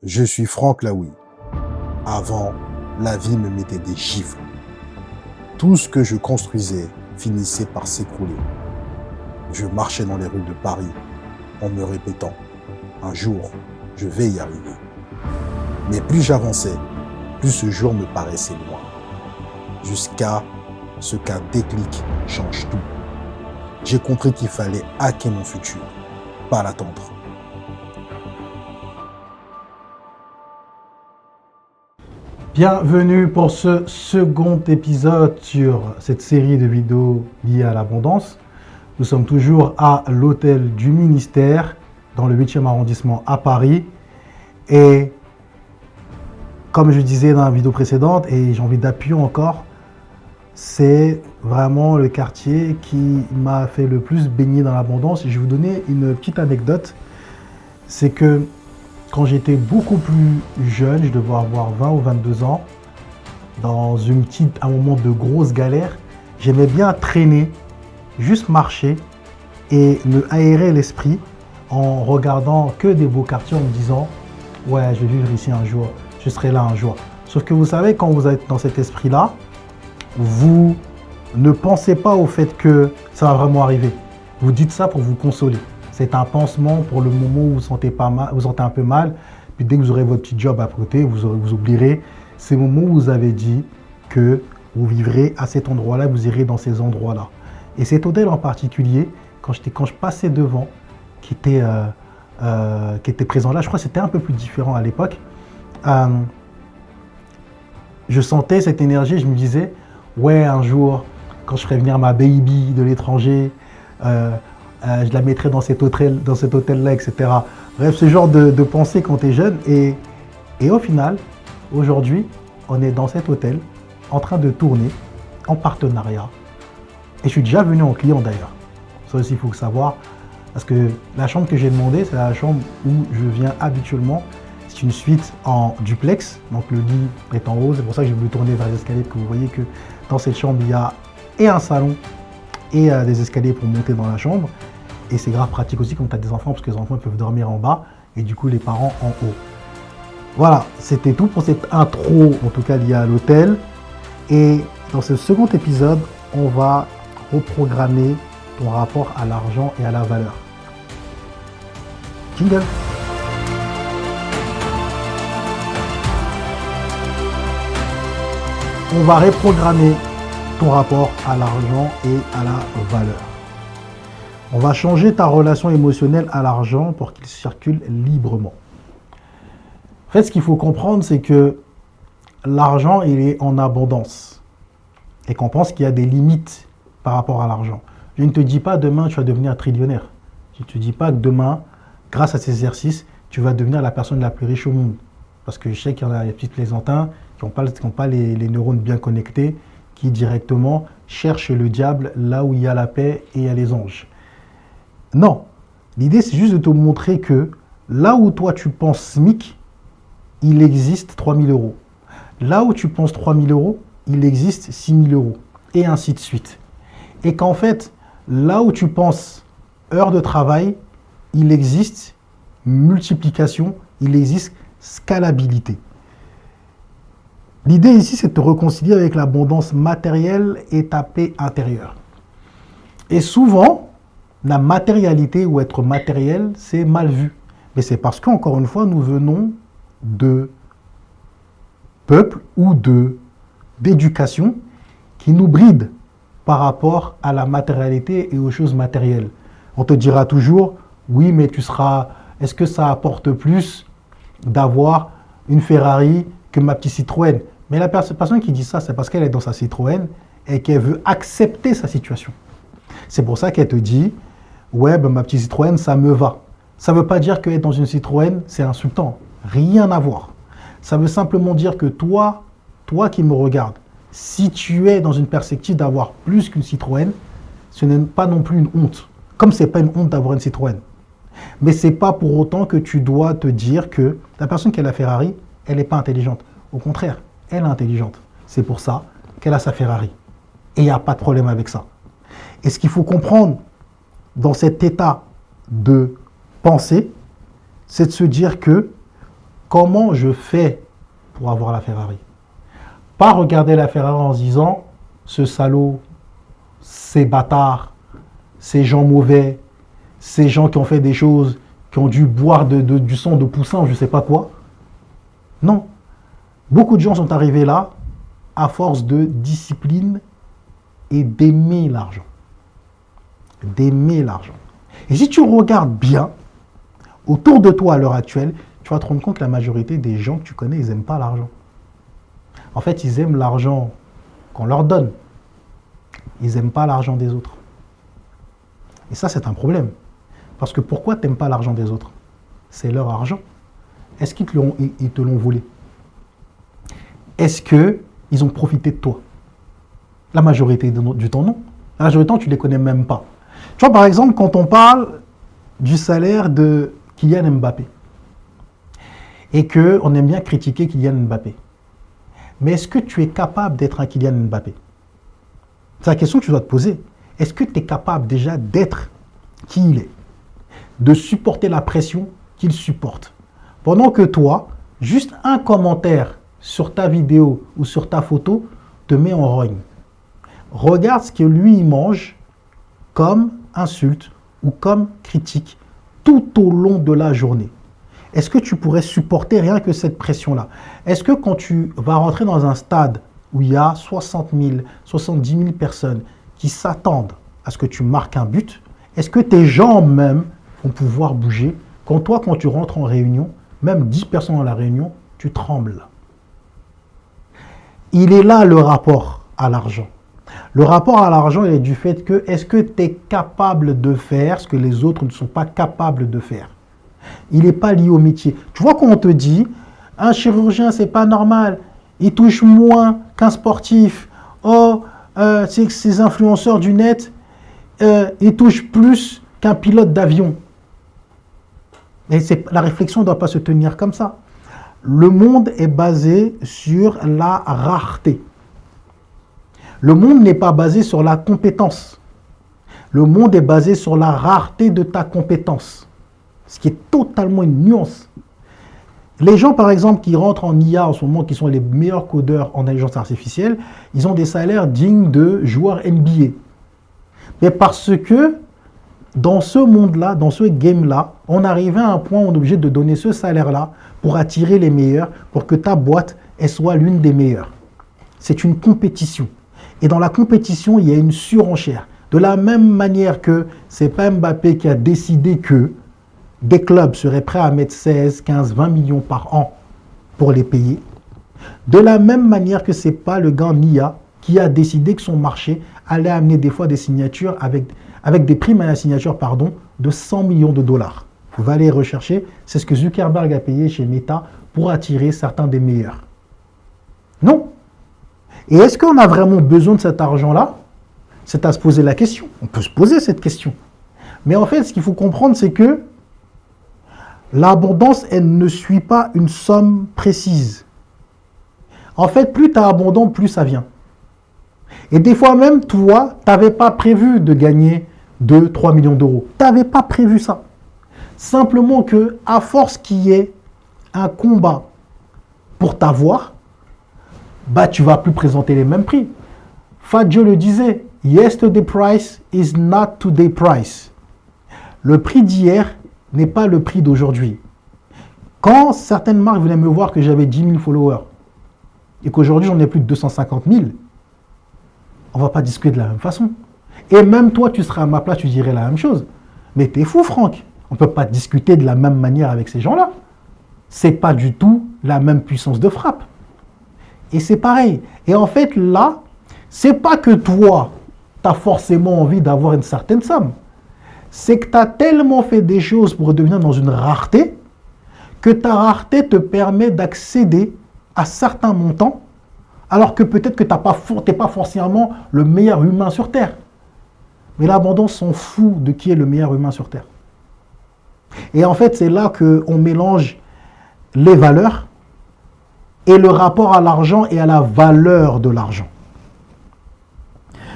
Je suis Franck Laoui. Avant, la vie me mettait des gifles. Tout ce que je construisais finissait par s'écrouler. Je marchais dans les rues de Paris en me répétant « Un jour, je vais y arriver ». Mais plus j'avançais, plus ce jour me paraissait loin. Jusqu'à ce qu'un déclic change tout. J'ai compris qu'il fallait hacker mon futur, pas l'attendre. Bienvenue pour ce second épisode sur cette série de vidéos liées à l'abondance. Nous sommes toujours à l'hôtel du ministère dans le 8e arrondissement à Paris. Et comme je disais dans la vidéo précédente, et j'ai envie d'appuyer encore, c'est vraiment le quartier qui m'a fait le plus baigner dans l'abondance. Et je vais vous donner une petite anecdote. C'est que quand j'étais beaucoup plus jeune, je devais avoir 20 ou 22 ans, dans un moment de grosse galère, j'aimais bien traîner, juste marcher et me aérer l'esprit en regardant que des beaux quartiers en me disant « Ouais, je vais vivre ici un jour, je serai là un jour ». Sauf que vous savez, quand vous êtes dans cet esprit-là, vous ne pensez pas au fait que ça va vraiment arriver. Vous dites ça pour vous consoler. C'est un pansement pour le moment où vous sentez pas mal, vous sentez un peu mal. Puis dès que vous aurez votre petit job à côté, vous oublierez ces moments où vous avez dit que vous vivrez à cet endroit-là, vous irez dans ces endroits-là. Et cet hôtel en particulier, quand je passais devant, qui était présent là, je crois que c'était un peu plus différent à l'époque, je sentais cette énergie, je me disais, ouais, un jour, quand je ferai venir ma baby de l'étranger, je la mettrai dans cet hôtel-là, etc. Bref, ce genre de pensée quand tu es jeune. Et au final, aujourd'hui, on est dans cet hôtel, en train de tourner, en partenariat. Et je suis déjà venu en client d'ailleurs. Ça aussi, il faut le savoir. Parce que la chambre que j'ai demandée, c'est la chambre où je viens habituellement. C'est une suite en duplex. Donc le lit est en haut. C'est pour ça que j'ai voulu tourner vers les escaliers. Que vous voyez que dans cette chambre, il y a et un salon et des escaliers pour monter dans la chambre. Et c'est grave pratique aussi quand tu as des enfants, parce que les enfants peuvent dormir en bas et du coup les parents en haut. Voilà, c'était tout pour cette intro, en tout cas liée à l'hôtel. Et dans ce second épisode, on va reprogrammer ton rapport à l'argent et à la valeur. Jingle. On va reprogrammer ton rapport à l'argent et à la valeur. On va changer ta relation émotionnelle à l'argent pour qu'il circule librement. En fait, ce qu'il faut comprendre, c'est que l'argent, il est en abondance. Et qu'on pense qu'il y a des limites par rapport à l'argent. Je ne te dis pas demain, tu vas devenir trillionnaire. Je ne te dis pas que demain, grâce à ces exercices, tu vas devenir la personne la plus riche au monde. Parce que je sais qu'il y en a des petits plaisantins qui n'ont pas les neurones bien connectés, qui directement cherchent le diable là où il y a la paix et il y a les anges. Non, l'idée c'est juste de te montrer que là où toi tu penses SMIC, il existe 3 000 euros. Là où tu penses 3 000 euros, il existe 6 000 euros. Et ainsi de suite. Et qu'en fait, là où tu penses heure de travail, il existe multiplication, il existe scalabilité. L'idée ici, c'est de te réconcilier avec l'abondance matérielle et ta paix intérieure. Et souvent, la matérialité ou être matériel, c'est mal vu. Mais c'est parce qu'encore une fois, nous venons de peuples ou d'éducation qui nous brident par rapport à la matérialité et aux choses matérielles. On te dira toujours, oui, mais est-ce que ça apporte plus d'avoir une Ferrari que ma petite Citroën? Mais la personne qui dit ça, c'est parce qu'elle est dans sa Citroën et qu'elle veut accepter sa situation. C'est pour ça qu'elle te dit, ouais, ben, ma petite Citroën, ça me va. Ça ne veut pas dire qu'être dans une Citroën, c'est insultant. Rien à voir. Ça veut simplement dire que toi qui me regardes, si tu es dans une perspective d'avoir plus qu'une Citroën, ce n'est pas non plus une honte. Comme ce n'est pas une honte d'avoir une Citroën. Mais ce n'est pas pour autant que tu dois te dire que la personne qui a la Ferrari, elle n'est pas intelligente. Au contraire, elle est intelligente. C'est pour ça qu'elle a sa Ferrari. Et il n'y a pas de problème avec ça. Et ce qu'il faut comprendre dans cet état de pensée, c'est de se dire que comment je fais pour avoir la Ferrari. Pas regarder la Ferrari en se disant, ce salaud, ces bâtards, ces gens mauvais, ces gens qui ont fait des choses, qui ont dû boire du sang de poussin, je ne sais pas quoi. Non. Beaucoup de gens sont arrivés là à force de discipline et d'aimer l'argent. D'aimer l'argent. Et si tu regardes bien, autour de toi à l'heure actuelle, tu vas te rendre compte que la majorité des gens que tu connais, ils n'aiment pas l'argent. En fait, ils aiment l'argent qu'on leur donne. Ils n'aiment pas l'argent des autres. Et ça, c'est un problème. Parce que pourquoi tu n'aimes pas l'argent des autres? C'est leur argent. Est-ce qu'ils te l'ont volé? Est-ce qu'ils ont profité de toi? La majorité du temps, non. La majorité du temps, tu ne les connais même pas. Tu vois, par exemple, quand on parle du salaire de Kylian Mbappé, et qu'on aime bien critiquer Kylian Mbappé, mais est-ce que tu es capable d'être un Kylian Mbappé? C'est la question que tu dois te poser. Est-ce que tu es capable déjà d'être qui il est? De supporter la pression qu'il supporte? Pendant que toi, juste un commentaire sur ta vidéo ou sur ta photo te met en rogne. Regarde ce que lui il mange comme insulte ou comme critique tout au long de la journée. Est-ce que tu pourrais supporter rien que cette pression-là? Est-ce que quand tu vas rentrer dans un stade où il y a 60 000, 70 000 personnes qui s'attendent à ce que tu marques un but, est-ce que tes jambes même vont pouvoir bouger? Quand tu rentres en réunion, même 10 personnes dans la réunion, tu trembles. Il est là le rapport à l'argent. Le rapport à l'argent est du fait que est-ce que tu es capable de faire ce que les autres ne sont pas capables de faire? Il n'est pas lié au métier. Tu vois quand on te dit, un chirurgien, c'est pas normal, il touche moins qu'un sportif. Oh, ces influenceurs du net, ils touchent plus qu'un pilote d'avion. Mais la réflexion ne doit pas se tenir comme ça. Le monde est basé sur la rareté. Le monde n'est pas basé sur la compétence. Le monde est basé sur la rareté de ta compétence. Ce qui est totalement une nuance. Les gens, par exemple, qui rentrent en IA en ce moment, qui sont les meilleurs codeurs en intelligence artificielle, ils ont des salaires dignes de joueurs NBA. Mais parce que dans ce monde-là, dans ce game-là, on arrive à un point où on est obligé de donner ce salaire-là pour attirer les meilleurs, pour que ta boîte elle soit l'une des meilleures. C'est une compétition. Et dans la compétition, il y a une surenchère. De la même manière que ce n'est pas Mbappé qui a décidé que des clubs seraient prêts à mettre 16, 15, 20 millions par an pour les payer. De la même manière que ce n'est pas le gars Nia qui a décidé que son marché allait amener des fois des signatures avec des primes à la signature de 100 millions de dollars. Vous pouvez aller rechercher, c'est ce que Zuckerberg a payé chez Meta pour attirer certains des meilleurs. Non. Et est-ce qu'on a vraiment besoin de cet argent-là? C'est à se poser la question. On peut se poser cette question. Mais en fait, ce qu'il faut comprendre, c'est que l'abondance, elle ne suit pas une somme précise. En fait, plus tu es abondant, plus ça vient. Et des fois même, toi, tu n'avais pas prévu de gagner 2-3 millions d'euros. Tu n'avais pas prévu ça. Simplement que, à force qu'il y ait un combat pour t'avoir, tu ne vas plus présenter les mêmes prix. Fadjo le disait, yesterday price is not today price. Le prix d'hier n'est pas le prix d'aujourd'hui. Quand certaines marques venaient me voir que j'avais 10 000 followers et qu'aujourd'hui j'en ai plus de 250 000, on ne va pas discuter de la même façon. Et même toi, tu seras à ma place, tu dirais la même chose. Mais t'es fou, Franck. On ne peut pas discuter de la même manière avec ces gens-là. Ce n'est pas du tout la même puissance de frappe. Et c'est pareil. Et en fait, là, ce n'est pas que toi, tu as forcément envie d'avoir une certaine somme. C'est que tu as tellement fait des choses pour devenir dans une rareté que ta rareté te permet d'accéder à certains montants alors que peut-être que tu n'es pas forcément le meilleur humain sur Terre. Mais l'abondance s'en fout de qui est le meilleur humain sur Terre. Et en fait, c'est là qu'on mélange les valeurs et le rapport à l'argent et à la valeur de l'argent.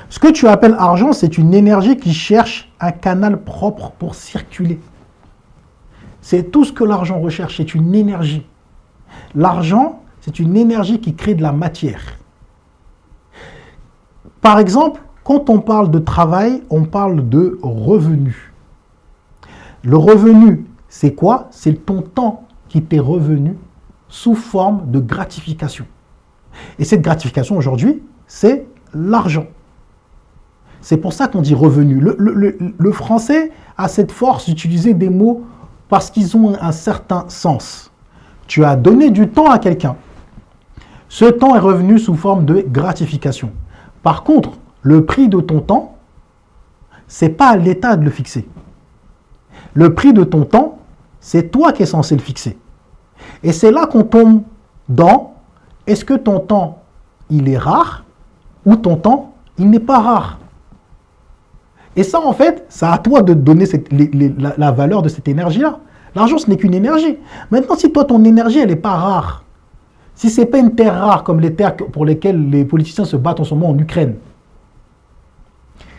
Ce que tu appelles argent, c'est une énergie qui cherche un canal propre pour circuler. C'est tout ce que l'argent recherche, c'est une énergie. L'argent, c'est une énergie qui crée de la matière. Par exemple, quand on parle de travail, on parle de revenu. Le revenu, c'est quoi? C'est ton temps qui t'est revenu sous forme de gratification. Et cette gratification aujourd'hui, c'est l'argent. C'est pour ça qu'on dit revenu. Le français a cette force d'utiliser des mots parce qu'ils ont un certain sens. Tu as donné du temps à quelqu'un. Ce temps est revenu sous forme de gratification. Par contre, le prix de ton temps, ce n'est pas à l'État de le fixer. Le prix de ton temps, c'est toi qui es censé le fixer. Et c'est là qu'on tombe dans, est-ce que ton temps, il est rare ou ton temps, il n'est pas rare? Et ça, en fait, c'est à toi de donner la valeur de cette énergie-là. L'argent, ce n'est qu'une énergie. Maintenant, si toi, ton énergie, elle n'est pas rare, si ce n'est pas une terre rare comme les terres pour lesquelles les politiciens se battent en ce moment en Ukraine,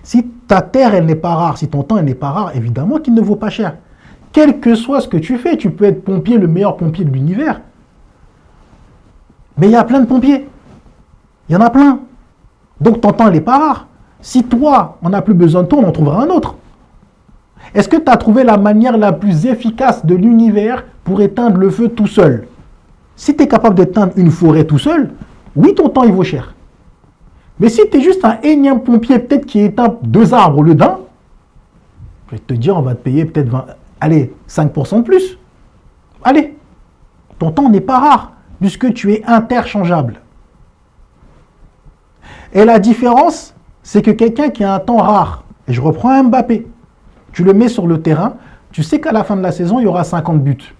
si ta terre, elle n'est pas rare, si ton temps, elle n'est pas rare, évidemment qu'il ne vaut pas cher. Quel que soit ce que tu fais, tu peux être pompier, le meilleur pompier de l'univers. Mais il y a plein de pompiers. Il y en a plein. Donc ton temps, il n'est pas rare. Si toi, on n'a plus besoin de toi, on en trouvera un autre. Est-ce que tu as trouvé la manière la plus efficace de l'univers pour éteindre le feu tout seul? Si tu es capable d'éteindre une forêt tout seul, oui, ton temps, il vaut cher. Mais si tu es juste un énième pompier, peut-être qui éteint 2 arbres au lieu d'un, je vais te dire, on va te payer peut-être 5% de plus. Allez, ton temps n'est pas rare, puisque tu es interchangeable. Et la différence, c'est que quelqu'un qui a un temps rare, et je reprends un Mbappé, tu le mets sur le terrain, tu sais qu'à la fin de la saison, il y aura 50 buts.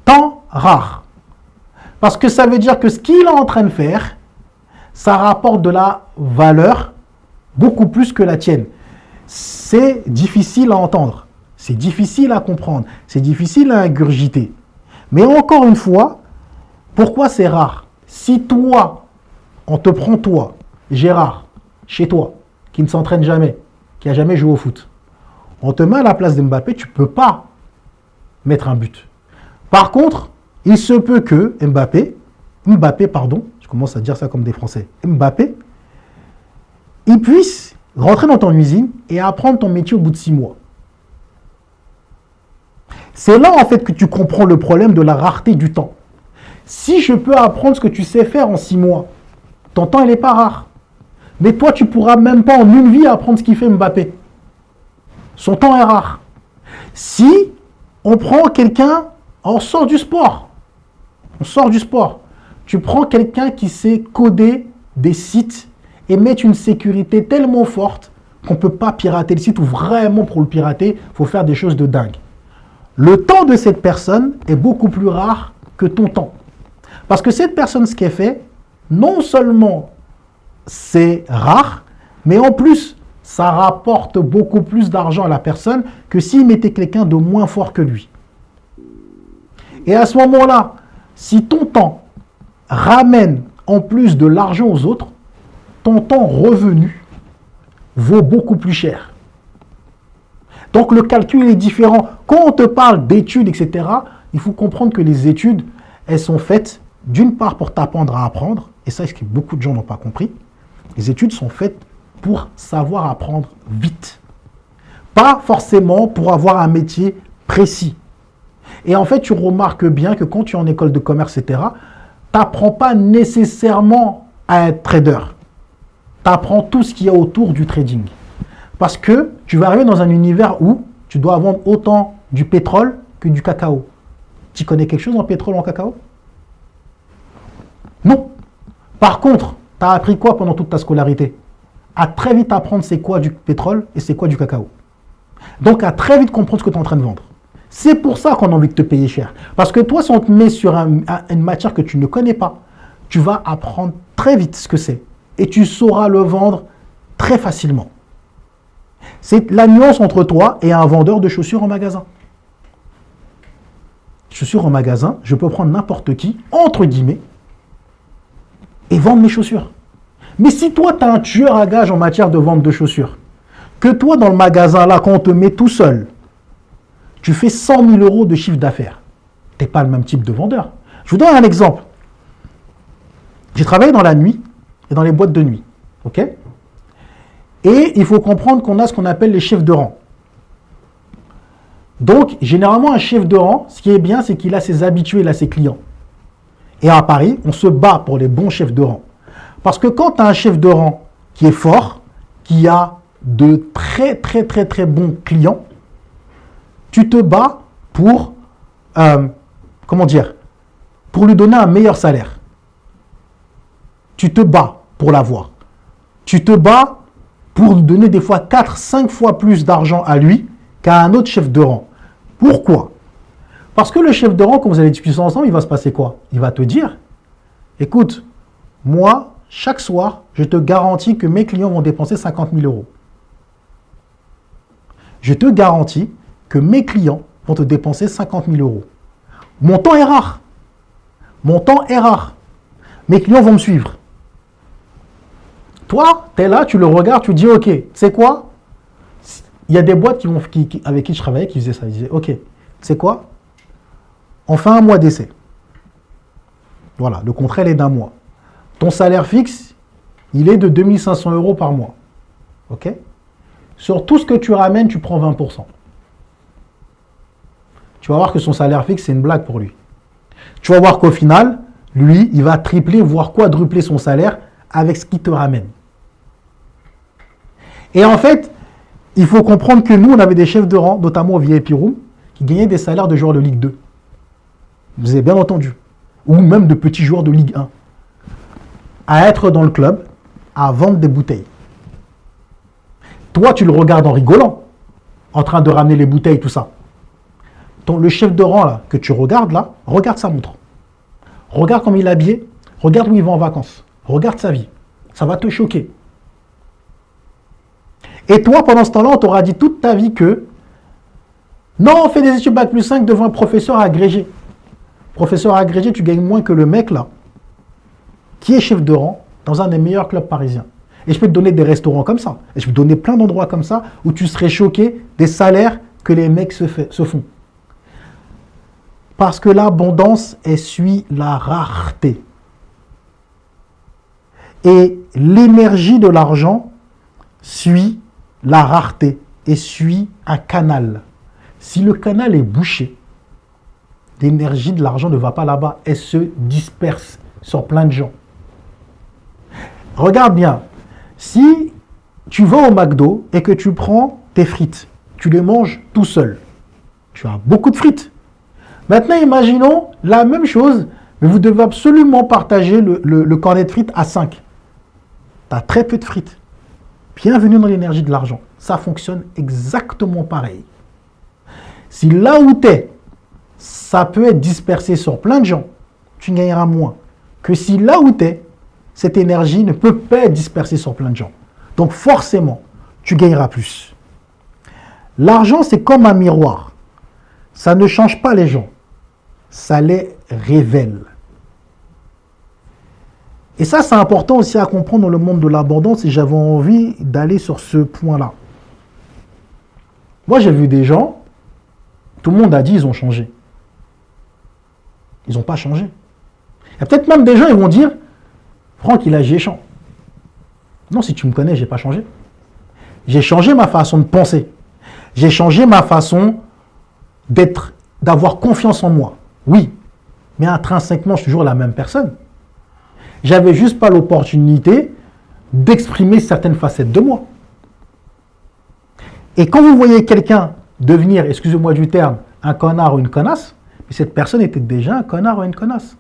Temps rare. Parce que ça veut dire que ce qu'il est en train de faire, ça rapporte de la valeur beaucoup plus que la tienne. C'est difficile à entendre, c'est difficile à comprendre, c'est difficile à ingurgiter. Mais encore une fois, pourquoi c'est rare? Si toi, on te prend toi, Gérard, chez toi, qui ne s'entraîne jamais, qui n'a jamais joué au foot, on te met à la place de Mbappé, tu ne peux pas mettre un but. Par contre, il se peut que Mbappé, je commence à dire ça comme des Français, Mbappé, il puisse rentrer dans ton usine et apprendre ton métier au bout de 6 mois. C'est là en fait que tu comprends le problème de la rareté du temps. Si je peux apprendre ce que tu sais faire en 6 mois, ton temps il n'est pas rare. Mais toi tu ne pourras même pas en une vie apprendre ce qu'il fait Mbappé. Son temps est rare. Si on prend quelqu'un, on sort du sport. Tu prends quelqu'un qui sait coder des sites et mettre une sécurité tellement forte qu'on ne peut pas pirater le site, ou vraiment pour le pirater, il faut faire des choses de dingue. Le temps de cette personne est beaucoup plus rare que ton temps. Parce que cette personne, ce qu'elle fait, non seulement c'est rare, mais en plus, ça rapporte beaucoup plus d'argent à la personne que s'il mettait quelqu'un de moins fort que lui. Et à ce moment-là, si ton temps ramène en plus de l'argent aux autres, ton temps revenu vaut beaucoup plus cher. Donc le calcul est différent. Quand on te parle d'études, etc., il faut comprendre que les études, elles sont faites d'une part pour t'apprendre à apprendre, et ça, c'est ce que beaucoup de gens n'ont pas compris. Les études sont faites pour savoir apprendre vite. Pas forcément pour avoir un métier précis. Et en fait, tu remarques bien que quand tu es en école de commerce, etc., tu n'apprends pas nécessairement à être trader. Tu apprends tout ce qu'il y a autour du trading. Parce que tu vas arriver dans un univers où tu dois vendre autant du pétrole que du cacao. Tu connais quelque chose en pétrole ou en cacao? Non. Par contre, tu as appris quoi pendant toute ta scolarité? À très vite apprendre c'est quoi du pétrole et c'est quoi du cacao. Donc à très vite comprendre ce que tu es en train de vendre. C'est pour ça qu'on a envie de te payer cher. Parce que toi, si on te met sur une matière que tu ne connais pas, tu vas apprendre très vite ce que c'est. Et tu sauras le vendre très facilement. C'est la nuance entre toi et un vendeur de chaussures en magasin. Chaussures en magasin, je peux prendre n'importe qui, entre guillemets, et vendre mes chaussures. Mais si toi, tu as un tueur à gage en matière de vente de chaussures, que toi, dans le magasin, là, quand on te met tout seul, tu fais 100 000 € de chiffre d'affaires. tu n'es pas le même type de vendeur. Je vous donne un exemple. J'ai travaillé dans la nuit et dans les boîtes de nuit. Ok? Et il faut comprendre qu'on a ce qu'on appelle les chefs de rang. Donc, généralement, un chef de rang, ce qui est bien, c'est qu'il a ses habitués, il a ses clients. Et à Paris, on se bat pour les bons chefs de rang. Parce que quand tu as un chef de rang qui est fort, qui a de très, très, très, très bons clients, tu te bats pour, pour lui donner un meilleur salaire. Tu te bats pour l'avoir. Tu te bats pour lui donner des fois 4, 5 fois plus d'argent à lui qu'à un autre chef de rang. Pourquoi? Parce que le chef de rang, quand vous allez discuter ensemble, il va se passer quoi? Il va te dire, écoute, moi, chaque soir, je te garantis que mes clients vont dépenser 50 000 euros. Je te garantis que mes clients vont te dépenser 50 000 euros. Mon temps est rare. Mon temps est rare. Mes clients vont me suivre. Toi, tu es là, tu le regardes, tu dis, ok, tu sais quoi? Il y a des boîtes avec qui je travaillais qui faisaient ça. Ils disaient, ok, tu sais quoi? On fait un mois d'essai. Voilà, le contrat est d'un mois. Ton salaire fixe, il est de 2500 euros par mois. Ok? Sur tout ce que tu ramènes, tu prends 20%. Tu vas voir que son salaire fixe, c'est une blague pour lui. Tu vas voir qu'au final, lui, il va tripler, voire quadrupler son salaire avec ce qu'il te ramène. Et en fait, il faut comprendre que nous, on avait des chefs de rang, notamment au VIP Room, qui gagnaient des salaires de joueurs de Ligue 2. Vous avez bien entendu. Ou même de petits joueurs de Ligue 1. À être dans le club, à vendre des bouteilles. Toi, tu le regardes en rigolant, en train de ramener les bouteilles, tout ça. Le chef de rang là, que tu regardes là, regarde sa montre. Regarde comment il est habillé, regarde où il va en vacances. Regarde sa vie. Ça va te choquer. Et toi, pendant ce temps-là, on t'aura dit toute ta vie que non, on fait des études Bac plus 5 devant un professeur agrégé. Professeur agrégé, tu gagnes moins que le mec là, qui est chef de rang dans un des meilleurs clubs parisiens. Et je peux te donner des restaurants comme ça. Et je peux te donner plein d'endroits comme ça où tu serais choqué des salaires que les mecs se font. Parce que l'abondance, elle suit la rareté. Et l'énergie de l'argent suit la rareté et suit un canal. Si le canal est bouché, l'énergie de l'argent ne va pas là-bas. Elle se disperse sur plein de gens. Regarde bien. Si tu vas au McDo et que tu prends tes frites, tu les manges tout seul. Tu as beaucoup de frites. Maintenant, imaginons la même chose, mais vous devez absolument partager le cornet de frites à 5. Tu as très peu de frites. Bienvenue dans l'énergie de l'argent. Ça fonctionne exactement pareil. Si là où tu es, ça peut être dispersé sur plein de gens, tu gagneras moins que si là où tu es, cette énergie ne peut pas être dispersée sur plein de gens. Donc forcément, tu gagneras plus. L'argent, c'est comme un miroir. Ça ne change pas les gens. Ça les révèle. Et ça, c'est important aussi à comprendre dans le monde de l'abondance et j'avais envie d'aller sur ce point-là. Moi, j'ai vu des gens, tout le monde a dit ils ont changé. Ils n'ont pas changé. Il y a peut-être même des gens, ils vont dire, Franck, il a géchant. Non, si tu me connais, je n'ai pas changé. J'ai changé ma façon de penser. J'ai changé ma façon d'avoir confiance en moi. Oui, mais intrinsèquement, je suis toujours la même personne. J'avais juste pas l'opportunité d'exprimer certaines facettes de moi. Et quand vous voyez quelqu'un devenir, excusez-moi du terme, un connard ou une connasse, cette personne était déjà un connard ou une connasse.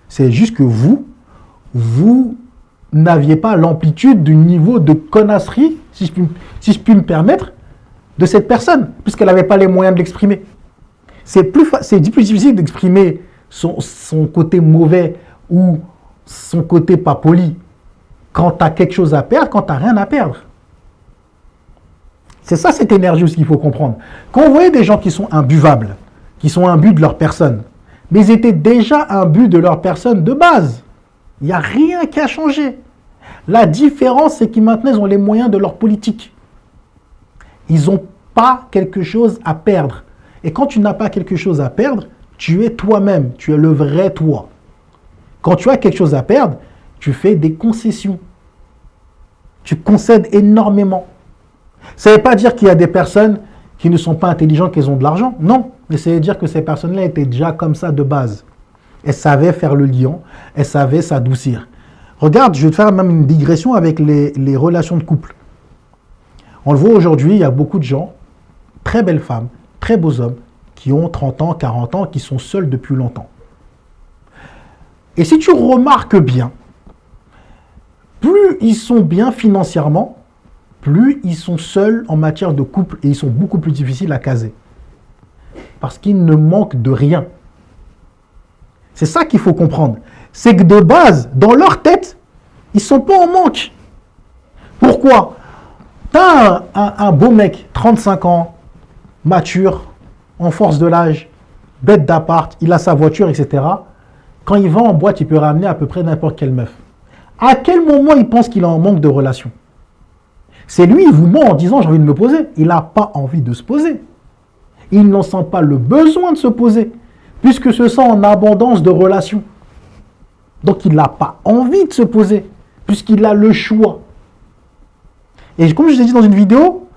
C'est juste que vous n'aviez pas l'amplitude du niveau de connasserie, si je puis me permettre, de cette personne, puisqu'elle n'avait pas les moyens de l'exprimer. C'est plus difficile d'exprimer son côté mauvais ou son côté pas poli quand tu as quelque chose à perdre, quand tu n'as rien à perdre. C'est ça cette énergie aussi qu'il faut comprendre. Quand vous voyez des gens qui sont imbuvables, qui sont imbus de leur personne, mais ils étaient déjà imbus de leur personne de base. Il n'y a rien qui a changé. La différence, c'est qu'ils maintenant ils ont les moyens de leur politique. Ils n'ont pas quelque chose à perdre. Et quand tu n'as pas quelque chose à perdre, Tu es toi-même, tu es le vrai toi. Quand tu as quelque chose à perdre, tu fais des concessions. Tu concèdes énormément. Ça ne veut pas dire qu'il y a des personnes qui ne sont pas intelligentes, qu'elles ont de l'argent. Non, mais ça veut dire que ces personnes-là étaient déjà comme ça de base. Elles savaient faire le lion, elles savaient s'adoucir. Regarde, je vais te faire même une digression avec les relations de couple. On le voit aujourd'hui, il y a beaucoup de gens, très belles femmes, très beaux hommes, qui ont 30 ans, 40 ans, qui sont seuls depuis longtemps. Et si tu remarques bien, plus ils sont bien financièrement, plus ils sont seuls en matière de couple et ils sont beaucoup plus difficiles à caser. Parce qu'ils ne manquent de rien. C'est ça qu'il faut comprendre. C'est que de base, dans leur tête, ils ne sont pas en manque. Pourquoi? T'as un beau mec, 35 ans, mature, en force de l'âge, bête d'appart, il a sa voiture, etc. Quand il va en boîte, il peut ramener à peu près n'importe quelle meuf. À quel moment il pense qu'il est en manque de relation? C'est lui, il vous ment en disant j'ai envie de me poser. Il n'a pas envie de se poser. Il n'en sent pas le besoin de se poser, puisque se sent en abondance de relations. Donc il n'a pas envie de se poser, puisqu'il a le choix. Et comme je l'ai dit dans une vidéo,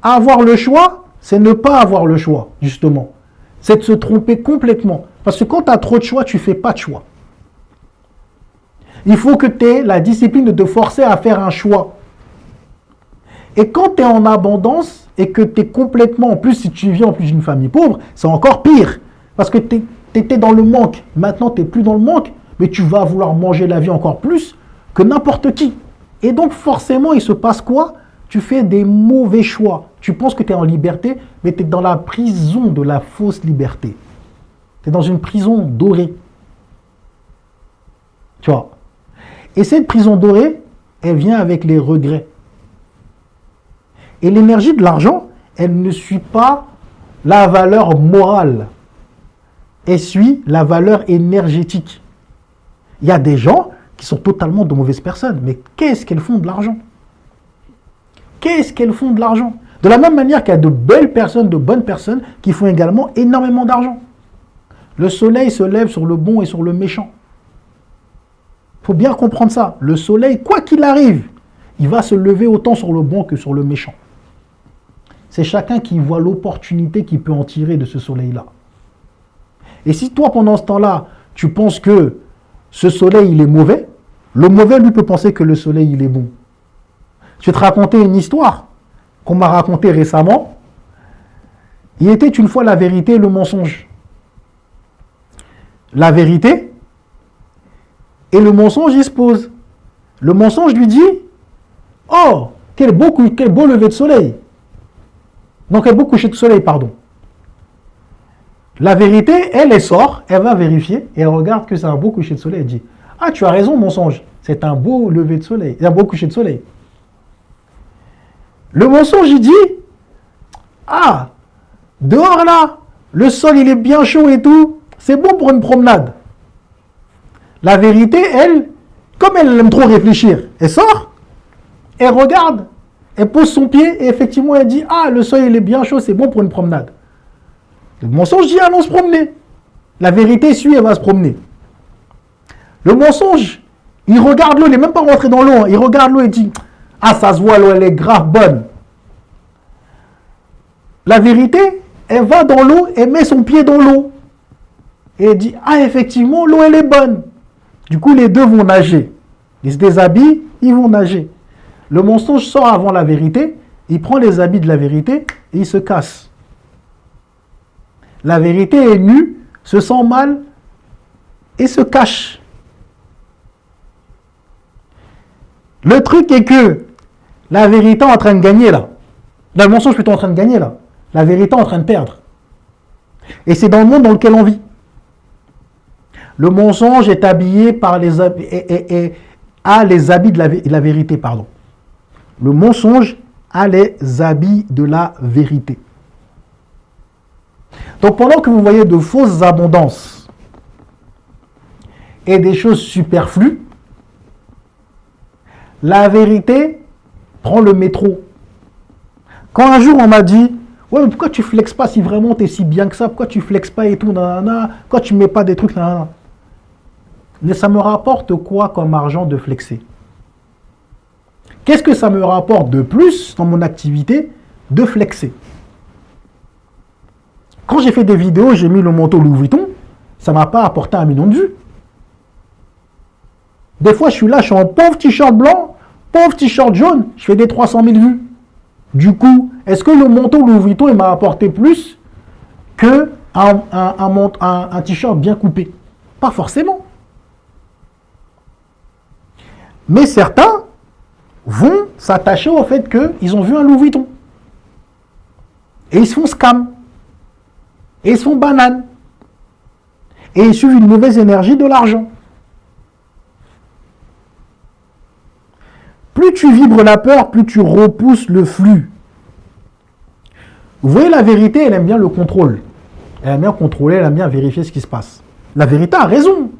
avoir le choix, c'est ne pas avoir le choix, justement. C'est de se tromper complètement. Parce que quand tu as trop de choix, tu ne fais pas de choix. Il faut que tu aies la discipline de te forcer à faire un choix. Et quand tu es en abondance et que tu es complètement, en plus si tu viens en plus d'une famille pauvre, c'est encore pire. Parce que tu étais dans le manque. Maintenant, tu n'es plus dans le manque, mais tu vas vouloir manger la vie encore plus que n'importe qui. Et donc forcément, il se passe quoi? Tu fais des mauvais choix. Tu penses que tu es en liberté, mais tu es dans la prison de la fausse liberté. Tu es dans une prison dorée. Tu vois? Et cette prison dorée, elle vient avec les regrets. Et l'énergie de l'argent, elle ne suit pas la valeur morale. Elle suit la valeur énergétique. Il y a des gens qui sont totalement de mauvaises personnes. Mais qu'est-ce qu'elles font de l'argent? Qu'est-ce qu'elles font de l'argent? De la même manière qu'il y a de belles personnes, de bonnes personnes qui font également énormément d'argent. Le soleil se lève sur le bon et sur le méchant. Il faut bien comprendre ça. Le soleil, quoi qu'il arrive, il va se lever autant sur le bon que sur le méchant. C'est chacun qui voit l'opportunité qu'il peut en tirer de ce soleil-là. Et si toi, pendant ce temps-là, tu penses que ce soleil, il est mauvais, le mauvais, lui, peut penser que le soleil, il est bon. Je vais te raconter une histoire qu'on m'a racontée récemment. Il était une fois la vérité et le mensonge. La vérité et le mensonge, il se pose. Le mensonge lui dit « Oh, quel beau lever de soleil !» Donc, quel beau coucher de soleil, pardon. La vérité, elle sort, elle va vérifier, et elle regarde que c'est un beau coucher de soleil. Elle dit « Ah, tu as raison, mensonge, c'est un beau lever de soleil, un beau coucher de soleil. » Le mensonge, il dit « Ah, dehors là, le sol, il est bien chaud et tout, c'est bon pour une promenade. » La vérité, elle, comme elle aime trop réfléchir, elle sort, elle regarde, elle pose son pied et effectivement elle dit « Ah, le sol il est bien chaud, c'est bon pour une promenade. » Le mensonge dit « Allons se promener. » La vérité suit, elle va se promener. Le mensonge, il regarde l'eau, il n'est même pas rentré dans l'eau, il regarde l'eau et dit « Ah, ça se voit, l'eau elle est grave bonne. » La vérité, elle va dans l'eau, elle met son pied dans l'eau. Et elle dit « Ah, effectivement, l'eau elle est bonne. » Du coup, les deux vont nager. Ils se déshabillent, ils vont nager. Le mensonge sort avant la vérité, il prend les habits de la vérité et il se casse. La vérité est nue, se sent mal et se cache. Le truc est que la vérité est en train de gagner là. Là, le mensonge est plutôt en train de gagner là. La vérité est en train de perdre. Et c'est dans le monde dans lequel on vit. Le mensonge est habillé par les habits, a les habits de la vérité, pardon. Le mensonge a les habits de la vérité. Donc pendant que vous voyez de fausses abondances et des choses superflues, la vérité prend le métro. Quand un jour on m'a dit, Ouais, mais pourquoi tu flexes pas si vraiment tu es si bien que ça? Pourquoi tu flexes pas et tout, nanana? Pourquoi tu mets pas des trucs, nanana? Mais ça me rapporte quoi comme argent de flexer? Qu'est-ce que ça me rapporte de plus dans mon activité de flexer? Quand j'ai fait des vidéos, j'ai mis le manteau Louis Vuitton, ça ne m'a pas apporté 1 million de vues. Des fois, je suis là, je suis en pauvre t-shirt blanc, pauvre t-shirt jaune, je fais des 300 000 vues. Du coup, est-ce que le manteau Louis Vuitton il m'a apporté plus qu'un un t-shirt bien coupé? Pas forcément. Mais certains vont s'attacher au fait qu'ils ont vu un Louis Vuitton. Et ils se font scam. Et ils se font banane. Et ils suivent une mauvaise énergie de l'argent. Plus tu vibres la peur, plus tu repousses le flux. Vous voyez, la vérité, elle aime bien le contrôle. Elle aime bien contrôler, elle aime bien vérifier ce qui se passe. La vérité a raison.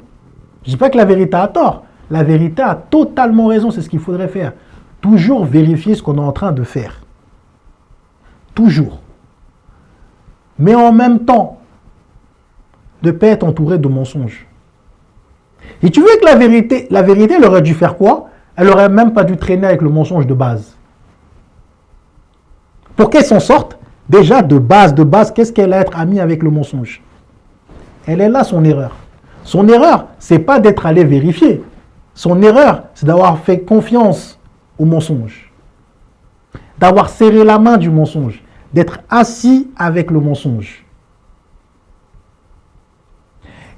Je ne dis pas que la vérité a tort. La vérité a totalement raison, c'est ce qu'il faudrait faire. Toujours vérifier ce qu'on est en train de faire. Toujours. Mais en même temps, ne pas être entouré de mensonges. Et tu veux que la vérité, elle aurait dû faire quoi? Elle n'aurait même pas dû traîner avec le mensonge de base. Pour qu'elle s'en sorte, déjà de base, qu'est-ce qu'elle a à être amie avec le mensonge? Elle est là son erreur. Son erreur, c'est pas d'être allé vérifier. Son erreur, c'est d'avoir fait confiance au mensonge. D'avoir serré la main du mensonge. D'être assis avec le mensonge.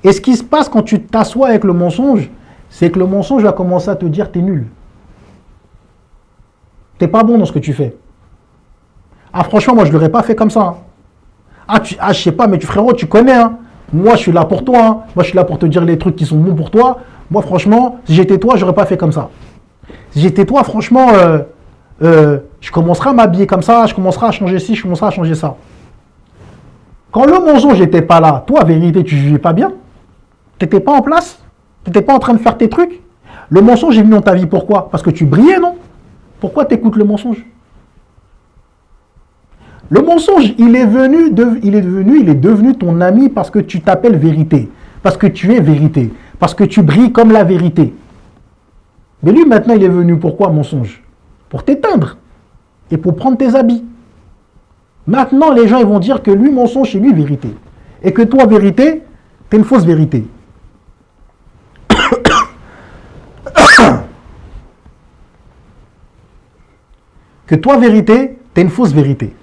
Et ce qui se passe quand tu t'assois avec le mensonge, c'est que le mensonge va commencer à te dire t'es nul. T'es pas bon dans ce que tu fais. Ah franchement, moi je l'aurais pas fait comme ça. Hein. Je sais pas, mais frérot, tu connais. Hein. Moi je suis là pour toi. Hein. Moi je suis là pour te dire les trucs qui sont bons pour toi. Moi franchement, si j'étais toi, j'aurais pas fait comme ça. Si j'étais toi, franchement, je commencerai à m'habiller comme ça, je commencerai à changer ci, je commencerai à changer ça. Quand le mensonge n'était pas là, toi, vérité, tu ne vivais pas bien. Tu n'étais pas en place. Tu n'étais pas en train de faire tes trucs. Le mensonge est venu dans ta vie, pourquoi? Parce que tu brillais, non? Pourquoi tu écoutes le mensonge? Le mensonge, il est devenu ton ami parce que tu t'appelles vérité. Parce que tu es vérité. Parce que tu brilles comme la vérité. Mais lui, maintenant, il est venu pourquoi, mensonge? Pour t'éteindre et pour prendre tes habits. Maintenant, les gens ils vont dire que lui, mensonge, c'est lui, vérité. Et que toi, vérité, t'es une fausse vérité. Que toi, vérité, t'es une fausse vérité.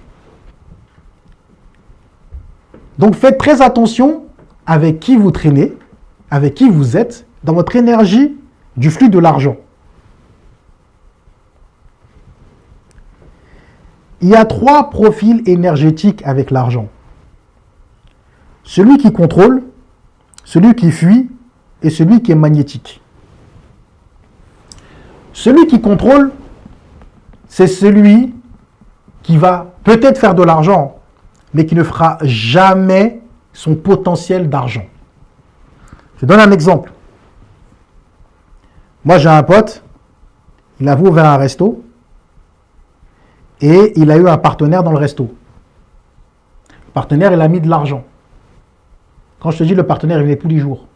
Donc, faites très attention avec qui vous traînez, avec qui vous êtes, dans votre énergie du flux de l'argent. Il y a 3 profils énergétiques avec l'argent. Celui qui contrôle, celui qui fuit et celui qui est magnétique. Celui qui contrôle, c'est celui qui va peut-être faire de l'argent, mais qui ne fera jamais son potentiel d'argent. Je donne un exemple. Moi, j'ai un pote, il avait ouvert un resto, et il a eu un partenaire dans le resto. Le partenaire, il a mis de l'argent. Quand je te dis le partenaire, il venait tous les jours.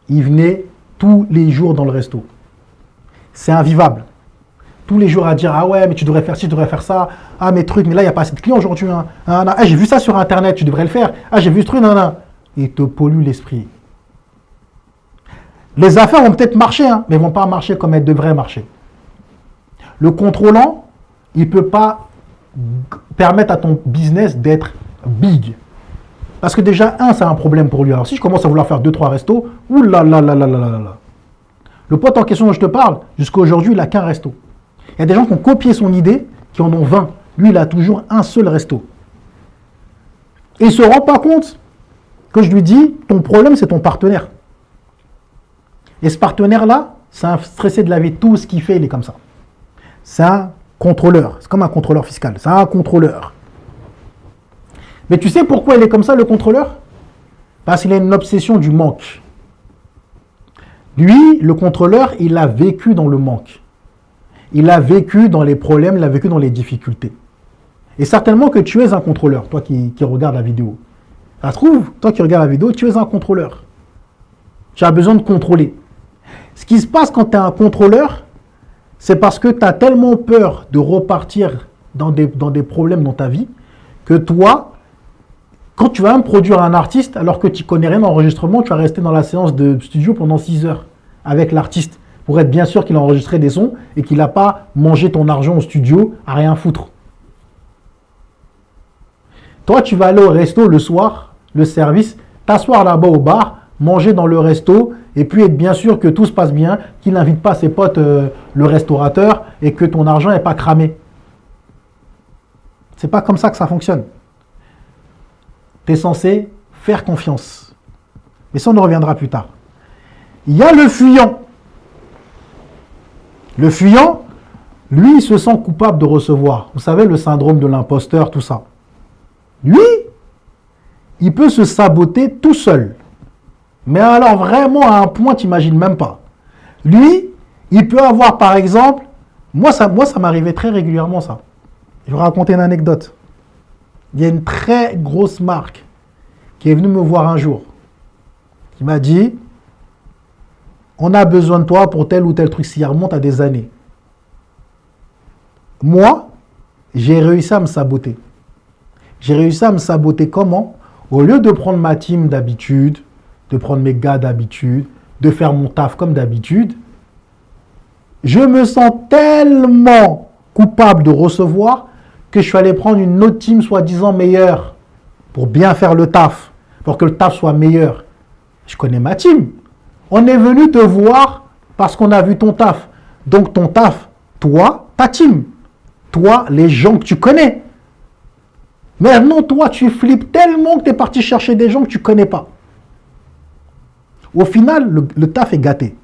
Il venait tous les jours dans le resto. C'est invivable. Tous les jours à dire, ah ouais, mais tu devrais faire ci, tu devrais faire ça. Ah, mes trucs, mais là, il n'y a pas assez de clients aujourd'hui. Hein. Ah, j'ai vu ça sur Internet, tu devrais le faire. Ah, j'ai vu ce truc, non. Il te pollue l'esprit. Les affaires vont peut-être marcher, hein, mais elles ne vont pas marcher comme elles devraient marcher. Le contrôlant, il ne peut pas permettre à ton business d'être big. Parce que déjà, c'est un problème pour lui. Alors si je commence à vouloir faire 2-3 restos, oulalalala. Le pote en question dont je te parle, jusqu'à aujourd'hui, il n'a qu'un resto. Il y a des gens qui ont copié son idée, qui en ont 20. Lui, il a toujours un seul resto. Et il ne se rend pas compte que je lui dis, ton problème, c'est ton partenaire. Et ce partenaire-là, c'est un stressé de la vie. Tout ce qu'il fait, il est comme ça. C'est un contrôleur. C'est comme un contrôleur fiscal. C'est un contrôleur. Mais tu sais pourquoi il est comme ça, le contrôleur? Parce qu'il a une obsession du manque. Lui, le contrôleur, il a vécu dans le manque. Il a vécu dans les problèmes, il a vécu dans les difficultés. Et certainement que tu es un contrôleur, toi qui regardes la vidéo. Ça se trouve, toi qui regardes la vidéo, tu es un contrôleur. Tu as besoin de contrôler. Ce qui se passe quand tu es un contrôleur, c'est parce que tu as tellement peur de repartir dans des problèmes dans ta vie que toi, quand tu vas même produire un artiste, alors que tu connais rien d'enregistrement, tu vas rester dans la séance de studio pendant 6 heures avec l'artiste pour être bien sûr qu'il a enregistré des sons et qu'il n'a pas mangé ton argent au studio à rien foutre. Toi, tu vas aller au resto le soir, le service, t'asseoir là-bas au bar, manger dans le resto et puis être bien sûr que tout se passe bien, qu'il n'invite pas ses potes, le restaurateur, et que ton argent n'est pas cramé. C'est pas comme ça que ça fonctionne. Tu es censé faire confiance. Mais ça, on en reviendra plus tard. Il y a le fuyant. Le fuyant, lui, il se sent coupable de recevoir. Vous savez, le syndrome de l'imposteur, tout ça. Lui, il peut se saboter tout seul. Mais alors vraiment à un point, tu n'imagines même pas. Lui, il peut avoir par exemple, moi ça m'arrivait très régulièrement ça. Je vais raconter une anecdote. Il y a une très grosse marque qui est venue me voir un jour, qui m'a dit, on a besoin de toi pour tel ou tel truc, s'il remonte à des années. Moi, j'ai réussi à me saboter. J'ai réussi à me saboter comment? Au lieu de prendre ma team d'habitude, de prendre mes gars d'habitude, de faire mon taf comme d'habitude, je me sens tellement coupable de recevoir que je suis allé prendre une autre team soi-disant meilleure pour bien faire le taf, pour que le taf soit meilleur. Je connais ma team. On est venu te voir parce qu'on a vu ton taf. Donc ton taf, toi, ta team. Toi, les gens que tu connais. Maintenant, toi, tu flippes tellement que tu es parti chercher des gens que tu ne connais pas. Au final, le taf est gâté.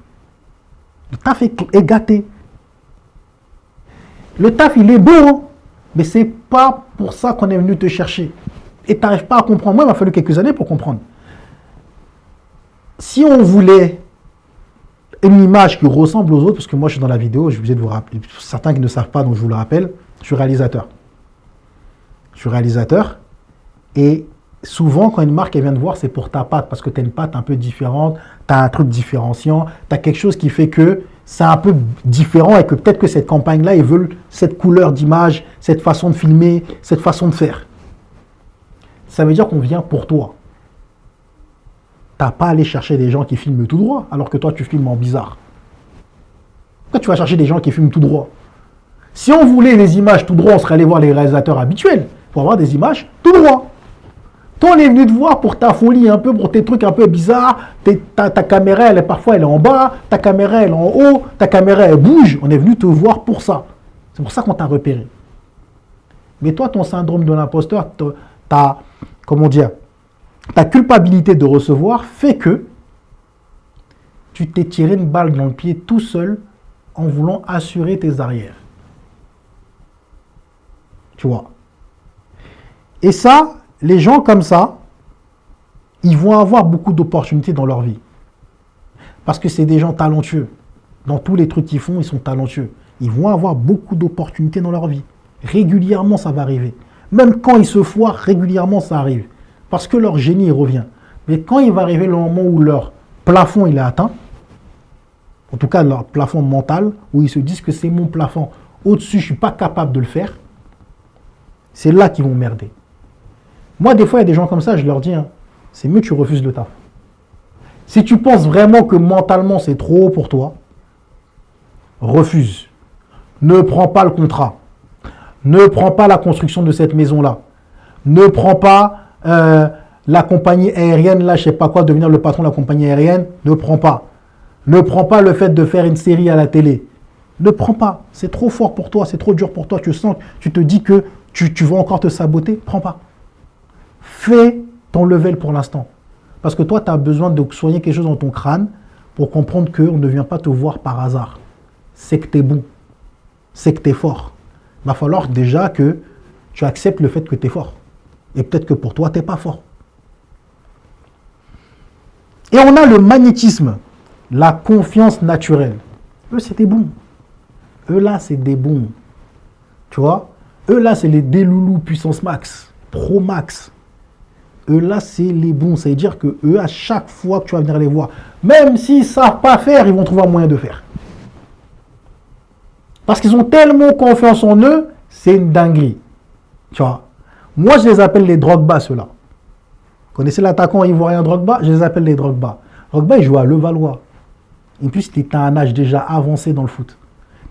Le taf est gâté. Le taf, il est beau, hein, mais ce n'est pas pour ça qu'on est venu te chercher. Et tu n'arrives pas à comprendre. Moi, il m'a fallu quelques années pour comprendre. Si on voulait une image qui ressemble aux autres, parce que moi, je suis dans la vidéo, je suis obligé de vous rappeler. Certains qui ne savent pas, donc je vous le rappelle, je suis réalisateur. Je suis réalisateur et souvent, quand une marque elle vient te voir, c'est pour ta patte, parce que tu as une patte un peu différente, tu as un truc différenciant, tu as quelque chose qui fait que c'est un peu différent et que peut-être que cette campagne-là, ils veulent cette couleur d'image, cette façon de filmer, cette façon de faire. Ça veut dire qu'on vient pour toi. Tu n'as pas à aller chercher des gens qui filment tout droit, alors que toi, tu filmes en bizarre. Pourquoi tu vas chercher des gens qui filment tout droit? Si on voulait les images tout droit, on serait allé voir les réalisateurs habituels pour avoir des images tout droit. Toi, on est venu te voir pour ta folie un peu, pour tes trucs un peu bizarres. Ta caméra, parfois, elle est en bas. Ta caméra, elle est en haut. Ta caméra, elle bouge. On est venu te voir pour ça. C'est pour ça qu'on t'a repéré. Mais toi, ton syndrome de l'imposteur, ta culpabilité de recevoir fait que tu t'es tiré une balle dans le pied tout seul en voulant assurer tes arrières. Tu vois. Et ça, les gens comme ça, ils vont avoir beaucoup d'opportunités dans leur vie. Parce que c'est des gens talentueux. Dans tous les trucs qu'ils font, ils sont talentueux. Ils vont avoir beaucoup d'opportunités dans leur vie. Régulièrement, ça va arriver. Même quand ils se foirent, régulièrement, ça arrive. Parce que leur génie revient. Mais quand il va arriver le moment où leur plafond il est atteint, en tout cas leur plafond mental, où ils se disent que c'est mon plafond, au-dessus, je ne suis pas capable de le faire, c'est là qu'ils vont merder. Moi, des fois, il y a des gens comme ça, je leur dis, hein, c'est mieux que tu refuses le taf. Si tu penses vraiment que mentalement, c'est trop haut pour toi, refuse. Ne prends pas le contrat. Ne prends pas la construction de cette maison-là. Ne prends pas la compagnie aérienne, là, je sais pas quoi, devenir le patron de la compagnie aérienne. Ne prends pas. Ne prends pas le fait de faire une série à la télé. Ne prends pas. C'est trop fort pour toi, c'est trop dur pour toi. Tu te dis que tu vas encore te saboter. Prends pas. Fais ton level pour l'instant. Parce que toi, tu as besoin de soigner quelque chose dans ton crâne pour comprendre qu'on ne vient pas te voir par hasard. C'est que tu es bon. C'est que tu es fort. Il va falloir déjà que tu acceptes le fait que tu es fort. Et peut-être que pour toi, tu n'es pas fort. Et on a le magnétisme, la confiance naturelle. Eux, c'est des bons. Eux, là, c'est des bons. Tu vois? Eux, là, c'est les Déloulous puissance max, pro max. Eux, là, c'est les bons. Ça veut dire que eux, à chaque fois que tu vas venir les voir, même s'ils ne savent pas faire, ils vont trouver un moyen de faire. Parce qu'ils ont tellement confiance en eux, c'est une dinguerie. Tu vois. Moi, je les appelle les Drogba, ceux-là. Vous connaissez l'attaquant ivoirien Drogba? Je les appelle les Drogba. Drogba, il joue à Levallois. En plus, il est à un âge déjà avancé dans le foot.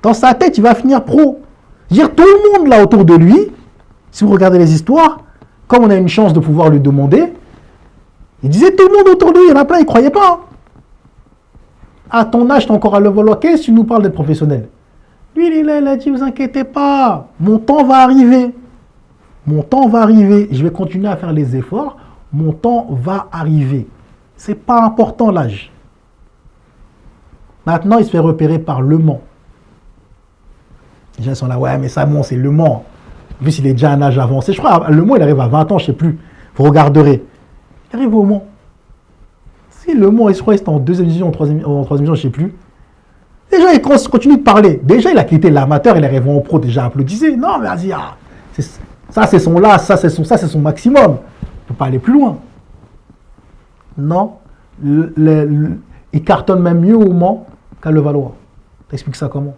Dans sa tête, il va finir pro. Je veux dire, tout le monde là autour de lui, si vous regardez les histoires, comme on a une chance de pouvoir lui demander, il disait tout le monde autour de lui, il y en a plein, il ne croyait pas. Hein. À ton âge, tu es encore à Levallois, qu'est-ce que tu nous parles d'être professionnel? Lui, il est là, il a dit, vous inquiétez pas, mon temps va arriver. Mon temps va arriver, je vais continuer à faire les efforts, mon temps va arriver. C'est pas important l'âge. Maintenant, il se fait repérer par Le Mans. Les gens sont là, ouais, mais ça, c'est Le Mans. En plus, il est déjà à un âge avancé. Je crois, Le Mans, il arrive à 20 ans, je ne sais plus. Vous regarderez. Il arrive au Mans. Si Le Mans, je crois, c'était en deuxième division, en troisième division, je ne sais plus. Déjà, il continue de parler. Déjà, il a quitté l'amateur, il arrive en pro, déjà applaudissé. Non, mais vas-y, ça, c'est son là, ça, c'est son maximum. Il ne peut pas aller plus loin. Non. Il cartonne même mieux au Mans qu'à Levallois. T'expliques ça comment?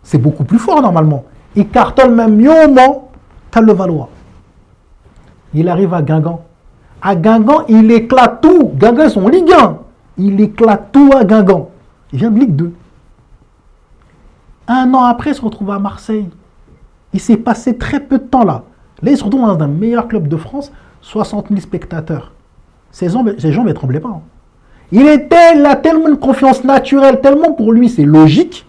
C'est beaucoup plus fort normalement. Il cartonne même mieux au Mans qu'à Levallois. Il arrive à Guingamp. À Guingamp, il éclate tout. Guingamp, ils sont en Ligue 1. Il éclate tout à Guingamp. Il vient de Ligue 2. Un an après, il se retrouve à Marseille. Il s'est passé très peu de temps là. Là, il se retrouve dans un meilleur club de France, 60 000 spectateurs. Ses jambes ne tremblaient pas. Hein. Il a tellement une confiance naturelle, tellement pour lui c'est logique,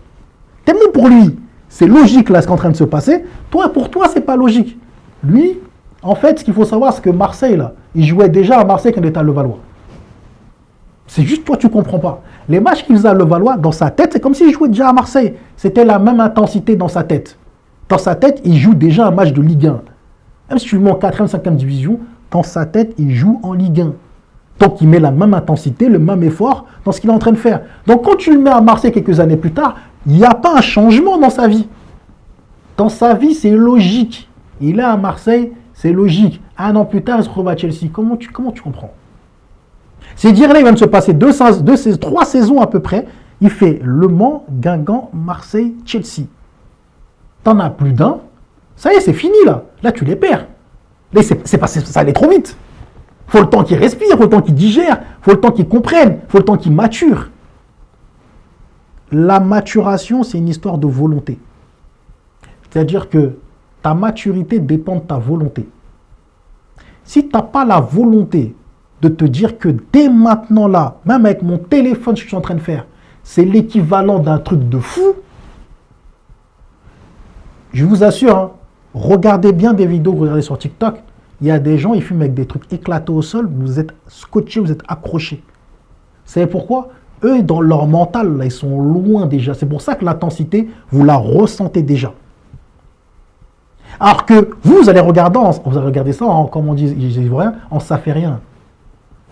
tellement pour lui c'est logique là ce qui est en train de se passer. Pour toi, c'est pas logique. Lui, en fait, ce qu'il faut savoir, c'est que Marseille là, il jouait déjà à Marseille quand il était à Levallois. C'est juste toi, tu comprends pas. Les matchs qu'il faisait à Levallois, dans sa tête, c'est comme s'il jouait déjà à Marseille. C'était la même intensité dans sa tête. Dans sa tête, il joue déjà un match de Ligue 1. Même si tu le mets en 4e, 5e division, dans sa tête, il joue en Ligue 1. Donc, il met la même intensité, le même effort dans ce qu'il est en train de faire. Donc, quand tu le mets à Marseille quelques années plus tard, il n'y a pas un changement dans sa vie. Dans sa vie, c'est logique. Il est à Marseille, c'est logique. Un an plus tard, il se retrouve à Chelsea. Comment tu comprends? C'est dire là, il va se passer 3 saisons à peu près. Il fait Le Mans, Guingamp, Marseille, Chelsea. T'en as plus d'un. Ça y est, c'est fini là. Là, tu les perds. Là, ça allait trop vite. Il faut le temps qu'ils respirent, il faut le temps qu'ils digèrent, il faut le temps qu'ils comprennent, il faut le temps qu'ils maturent. La maturation, c'est une histoire de volonté. C'est-à-dire que ta maturité dépend de ta volonté. Si tu n'as pas la volonté de te dire que dès maintenant là, même avec mon téléphone, ce que je suis en train de faire, c'est l'équivalent d'un truc de fou, je vous assure, hein, regardez bien des vidéos que vous regardez sur TikTok, il y a des gens, ils fument avec des trucs éclatés au sol, vous êtes scotchés, vous êtes accrochés. Vous savez pourquoi? Eux, dans leur mental, là, ils sont loin déjà. C'est pour ça que l'intensité, vous la ressentez déjà. Alors que vous allez regarder ça, comme on dit les Ivoiriens, ça fait rien.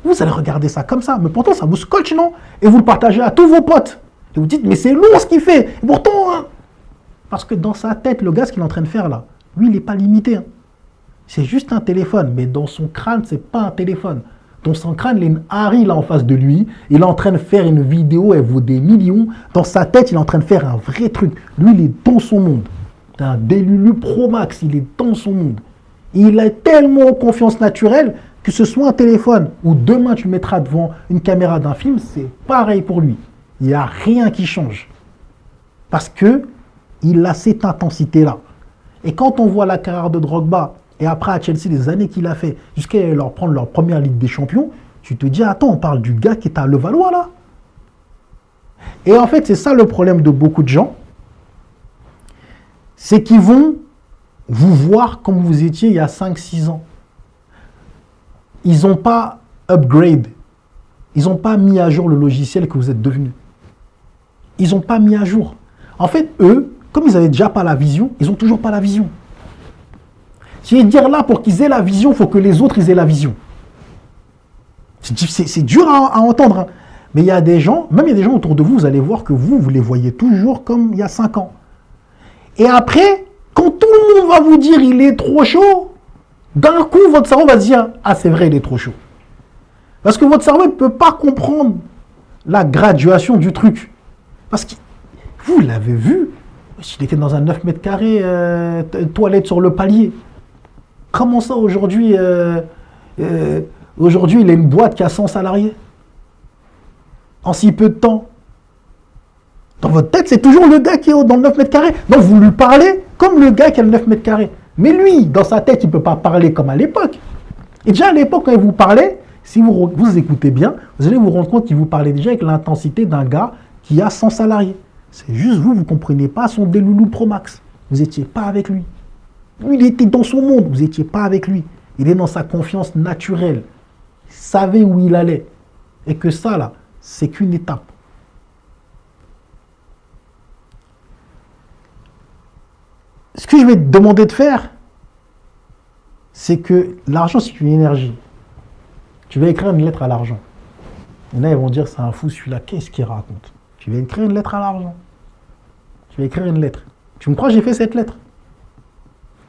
Vous allez regarder ça comme ça, mais pourtant ça vous scotche, non? Et vous le partagez à tous vos potes. Et vous dites, mais c'est lourd ce qu'il fait. Et pourtant, hein, parce que dans sa tête, le gars, ce qu'il est en train de faire là, lui, il n'est pas limité. Hein. C'est juste un téléphone, mais dans son crâne, c'est pas un téléphone. Dans son crâne, il y a une Harry là en face de lui. Il est en train de faire une vidéo, elle vaut des millions. Dans sa tête, il est en train de faire un vrai truc. Lui, il est dans son monde. C'est un Déloulou Pro Max, il est dans son monde. Il a tellement confiance naturelle que ce soit un téléphone ou demain tu le mettras devant une caméra d'un film, c'est pareil pour lui. Il n'y a rien qui change. Parce que il a cette intensité-là. Et quand on voit la carrière de Drogba, et après à Chelsea, les années qu'il a fait, jusqu'à leur prendre leur première Ligue des Champions, tu te dis, attends, on parle du gars qui est à Levallois là. Et en fait, c'est ça le problème de beaucoup de gens. C'est qu'ils vont vous voir comme vous étiez il y a 5-6 ans. Ils n'ont pas upgrade. Ils n'ont pas mis à jour le logiciel que vous êtes devenu. Ils n'ont pas mis à jour. En fait, eux, comme ils n'avaient déjà pas la vision, ils n'ont toujours pas la vision. Je vais dire là, pour qu'ils aient la vision, il faut que les autres ils aient la vision. C'est dur à entendre. Hein. Mais il y a des gens, même il y a des gens autour de vous, vous allez voir que vous les voyez toujours comme il y a 5 ans. Et après, quand tout le monde va vous dire il est trop chaud, d'un coup, votre cerveau va se dire ah, c'est vrai, il est trop chaud. Parce que votre cerveau ne peut pas comprendre la graduation du truc. Parce que vous l'avez vu, il était dans un 9 mètres carrés, toilette sur le palier. Comment ça aujourd'hui, aujourd'hui, il a une boîte qui a 100 salariés en si peu de temps? Dans votre tête, c'est toujours le gars qui est dans le 9 mètres carrés. Donc vous lui parlez comme le gars qui a le 9 mètres carrés. Mais lui, dans sa tête, il ne peut pas parler comme à l'époque. Et déjà à l'époque, quand il vous parlait, si vous écoutez bien, vous allez vous rendre compte qu'il vous parlait déjà avec l'intensité d'un gars qui a 100 salariés. C'est juste vous ne comprenez pas son Deloulou Pro Max. Vous n'étiez pas avec lui. Lui, il était dans son monde, vous n'étiez pas avec lui. Il est dans sa confiance naturelle. Il savait où il allait. Et que ça, là, c'est qu'une étape. Ce que je vais te demander de faire, c'est que l'argent, c'est une énergie. Tu vas écrire une lettre à l'argent. Et là, ils vont dire, c'est un fou celui-là, qu'est-ce qu'il raconte? Tu vas écrire une lettre à l'argent. Tu vas écrire une lettre. Tu me crois, j'ai fait cette lettre?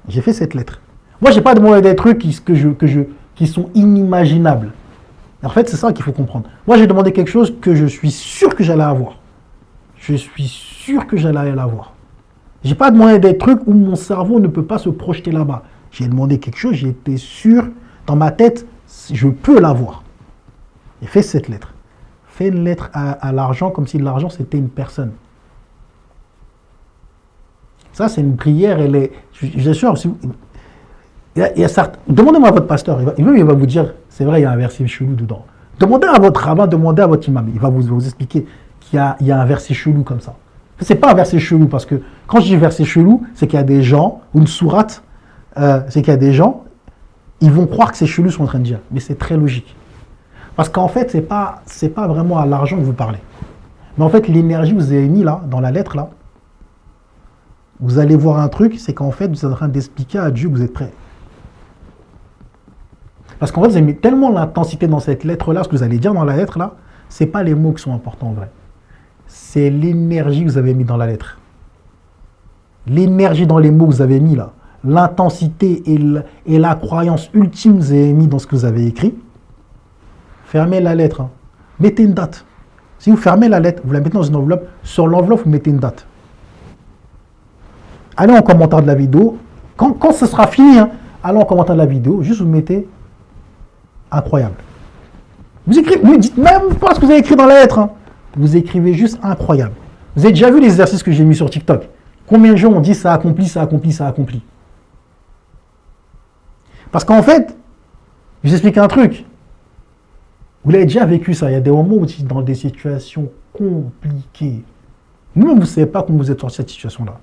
J'ai fait cette lettre. Moi, je n'ai pas demandé des trucs qui sont inimaginables. En fait, c'est ça qu'il faut comprendre. Moi, j'ai demandé quelque chose que je suis sûr que j'allais avoir. Je suis sûr que j'allais l'avoir. Je n'ai pas demandé des trucs où mon cerveau ne peut pas se projeter là-bas. J'ai demandé quelque chose, j'ai été sûr, dans ma tête, je peux l'avoir. J'ai fait cette lettre. Fais une lettre à l'argent comme si l'argent, c'était une personne. Ça, c'est une prière, elle est... Je vous assure, il y a certes, demandez-moi à votre pasteur, il va vous dire, c'est vrai, il y a un verset chelou dedans. Demandez à votre rabbin, demandez à votre imam, il va vous expliquer qu'il y a un verset chelou comme ça. C'est pas un verset chelou, parce que quand je dis verset chelou, c'est qu'il y a des gens, ou une sourate, c'est qu'il y a des gens, ils vont croire que c'est chelou, sont en train de dire, mais c'est très logique. Parce qu'en fait, c'est pas vraiment à l'argent que vous parlez. Mais en fait, l'énergie que vous avez mis là, dans la lettre là, vous allez voir un truc, c'est qu'en fait, vous êtes en train d'expliquer à Dieu que vous êtes prêt. Parce qu'en fait, vous avez mis tellement l'intensité dans cette lettre-là, ce que vous allez dire dans la lettre-là, c'est pas les mots qui sont importants en vrai. C'est l'énergie que vous avez mis dans la lettre. L'énergie dans les mots que vous avez mis là, l'intensité et la croyance ultime que vous avez mis dans ce que vous avez écrit. Fermez la lettre. Hein. Mettez une date. Si vous fermez la lettre, vous la mettez dans une enveloppe. Sur l'enveloppe, vous mettez une date. Allez en commentaire de la vidéo. Quand ce sera fini, hein, allez en commentaire de la vidéo. Juste vous mettez incroyable. Vous écrivez, ne dites même pas ce que vous avez écrit dans la lettre. Hein. Vous écrivez juste incroyable. Vous avez déjà vu les exercices que j'ai mis sur TikTok? Combien de gens ont dit ça accomplit, ça accomplit, ça accomplit? Parce qu'en fait, je vous explique un truc. Vous l'avez déjà vécu ça. Il y a des moments où vous êtes dans des situations compliquées. Vous-même, vous ne savez pas comment vous êtes sorti de cette situation-là.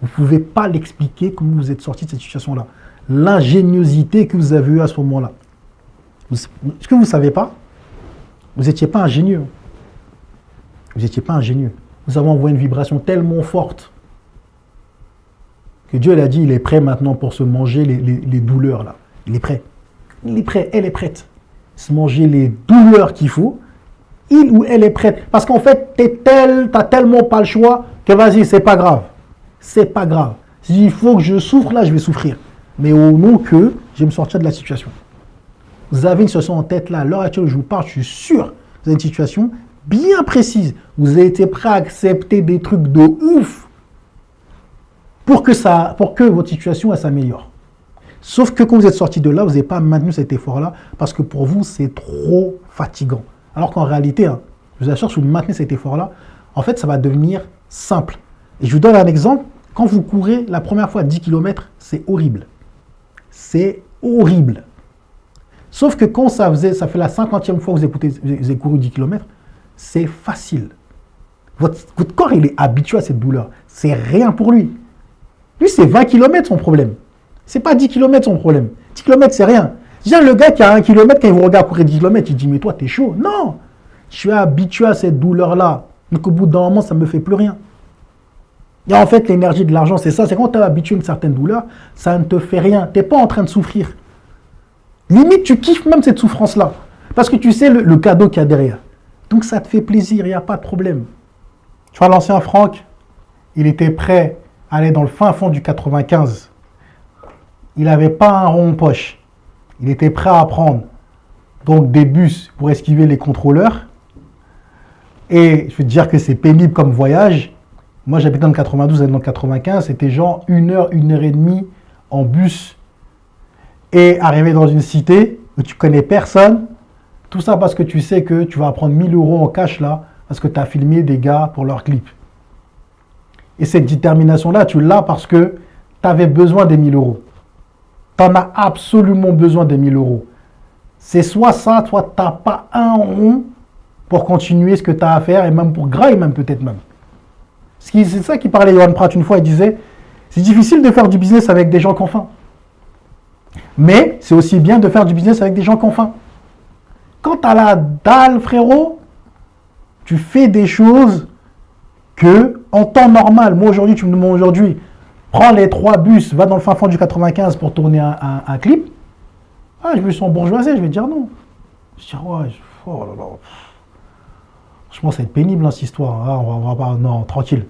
Vous ne pouvez pas l'expliquer comment vous êtes sorti de cette situation-là. L'ingéniosité que vous avez eue à ce moment-là. Ce que vous ne savez pas, vous n'étiez pas ingénieux. Vous n'étiez pas ingénieux. Vous avez envoyé une vibration tellement forte que Dieu il a dit, il est prêt maintenant pour se manger les douleurs là. Il est prêt. Il est prêt, elle est prête. Se manger les douleurs qu'il faut. Il ou elle est prête. Parce qu'en fait, tu n'as tellement pas le choix que vas-y, c'est pas grave. C'est pas grave. S'il faut que je souffre, là, je vais souffrir. Mais au nom que je vais me sortir de la situation. Vous avez une situation en tête là, à l'heure actuelle où je vous parle, je suis sûr, vous avez une situation bien précise. Vous avez été prêt à accepter des trucs de ouf pour que votre situation s'améliore. Sauf que quand vous êtes sorti de là, vous n'avez pas maintenu cet effort-là parce que pour vous, c'est trop fatigant. Alors qu'en réalité, hein, je vous assure, si vous maintenez cet effort-là, en fait, ça va devenir simple. Et je vous donne un exemple. Quand vous courez la première fois 10 km, c'est horrible. C'est horrible. Sauf que quand ça fait la 50e fois que vous avez couru 10 km, c'est facile. Votre corps, il est habitué à cette douleur. C'est rien pour lui. Lui, c'est 20 km son problème. C'est pas 10 km son problème. 10 km, c'est rien. Déjà, le gars qui a 1 km, quand il vous regarde courir 10 km, il dit, mais toi, t'es chaud. Non, je suis habitué à cette douleur-là. Donc, au bout d'un moment, ça ne me fait plus rien. Et en fait, l'énergie de l'argent, c'est ça. C'est quand tu es habitué à une certaine douleur, ça ne te fait rien. Tu n'es pas en train de souffrir. Limite, tu kiffes même cette souffrance-là. Parce que tu sais le cadeau qu'il y a derrière. Donc, ça te fait plaisir, il n'y a pas de problème. Tu vois, l'ancien Franck, il était prêt aller dans le fin fond du 95. Il n'avait pas un rond en poche. Il était prêt à prendre donc des bus pour esquiver les contrôleurs. Et je veux te dire que c'est pénible comme voyage. Moi, j'habitais dans le 92, j'habitais dans le 95. C'était genre 1 heure et demie en bus. Et arriver dans une cité où tu connais personne. Tout ça parce que tu sais que tu vas prendre 1000 € en cash là, parce que tu as filmé des gars pour leur clip. Et cette détermination-là, tu l'as parce que tu avais besoin des 1000 €. Tu en as absolument besoin des 1000 €. C'est soit ça, soit tu n'as pas un rond pour continuer ce que tu as à faire, et même pour grailler, même peut-être même. C'est ça qui parlait Johan Pratt une fois, il disait, c'est difficile de faire du business avec des gens qui ont faim. Mais c'est aussi bien de faire du business avec des gens qui ont faim. Quand tu as la dalle, frérot, tu fais des choses que, en temps normal, moi aujourd'hui, tu me demandes aujourd'hui, prends les 3 bus, va dans le fin fond du 95 pour tourner un clip. Ah, je me sens bourgeoisé, je vais dire non. Je vais dire, ouais, oh là là. Franchement, ça va être pénible, hein, cette histoire. Ah, on va pas, non, tranquille.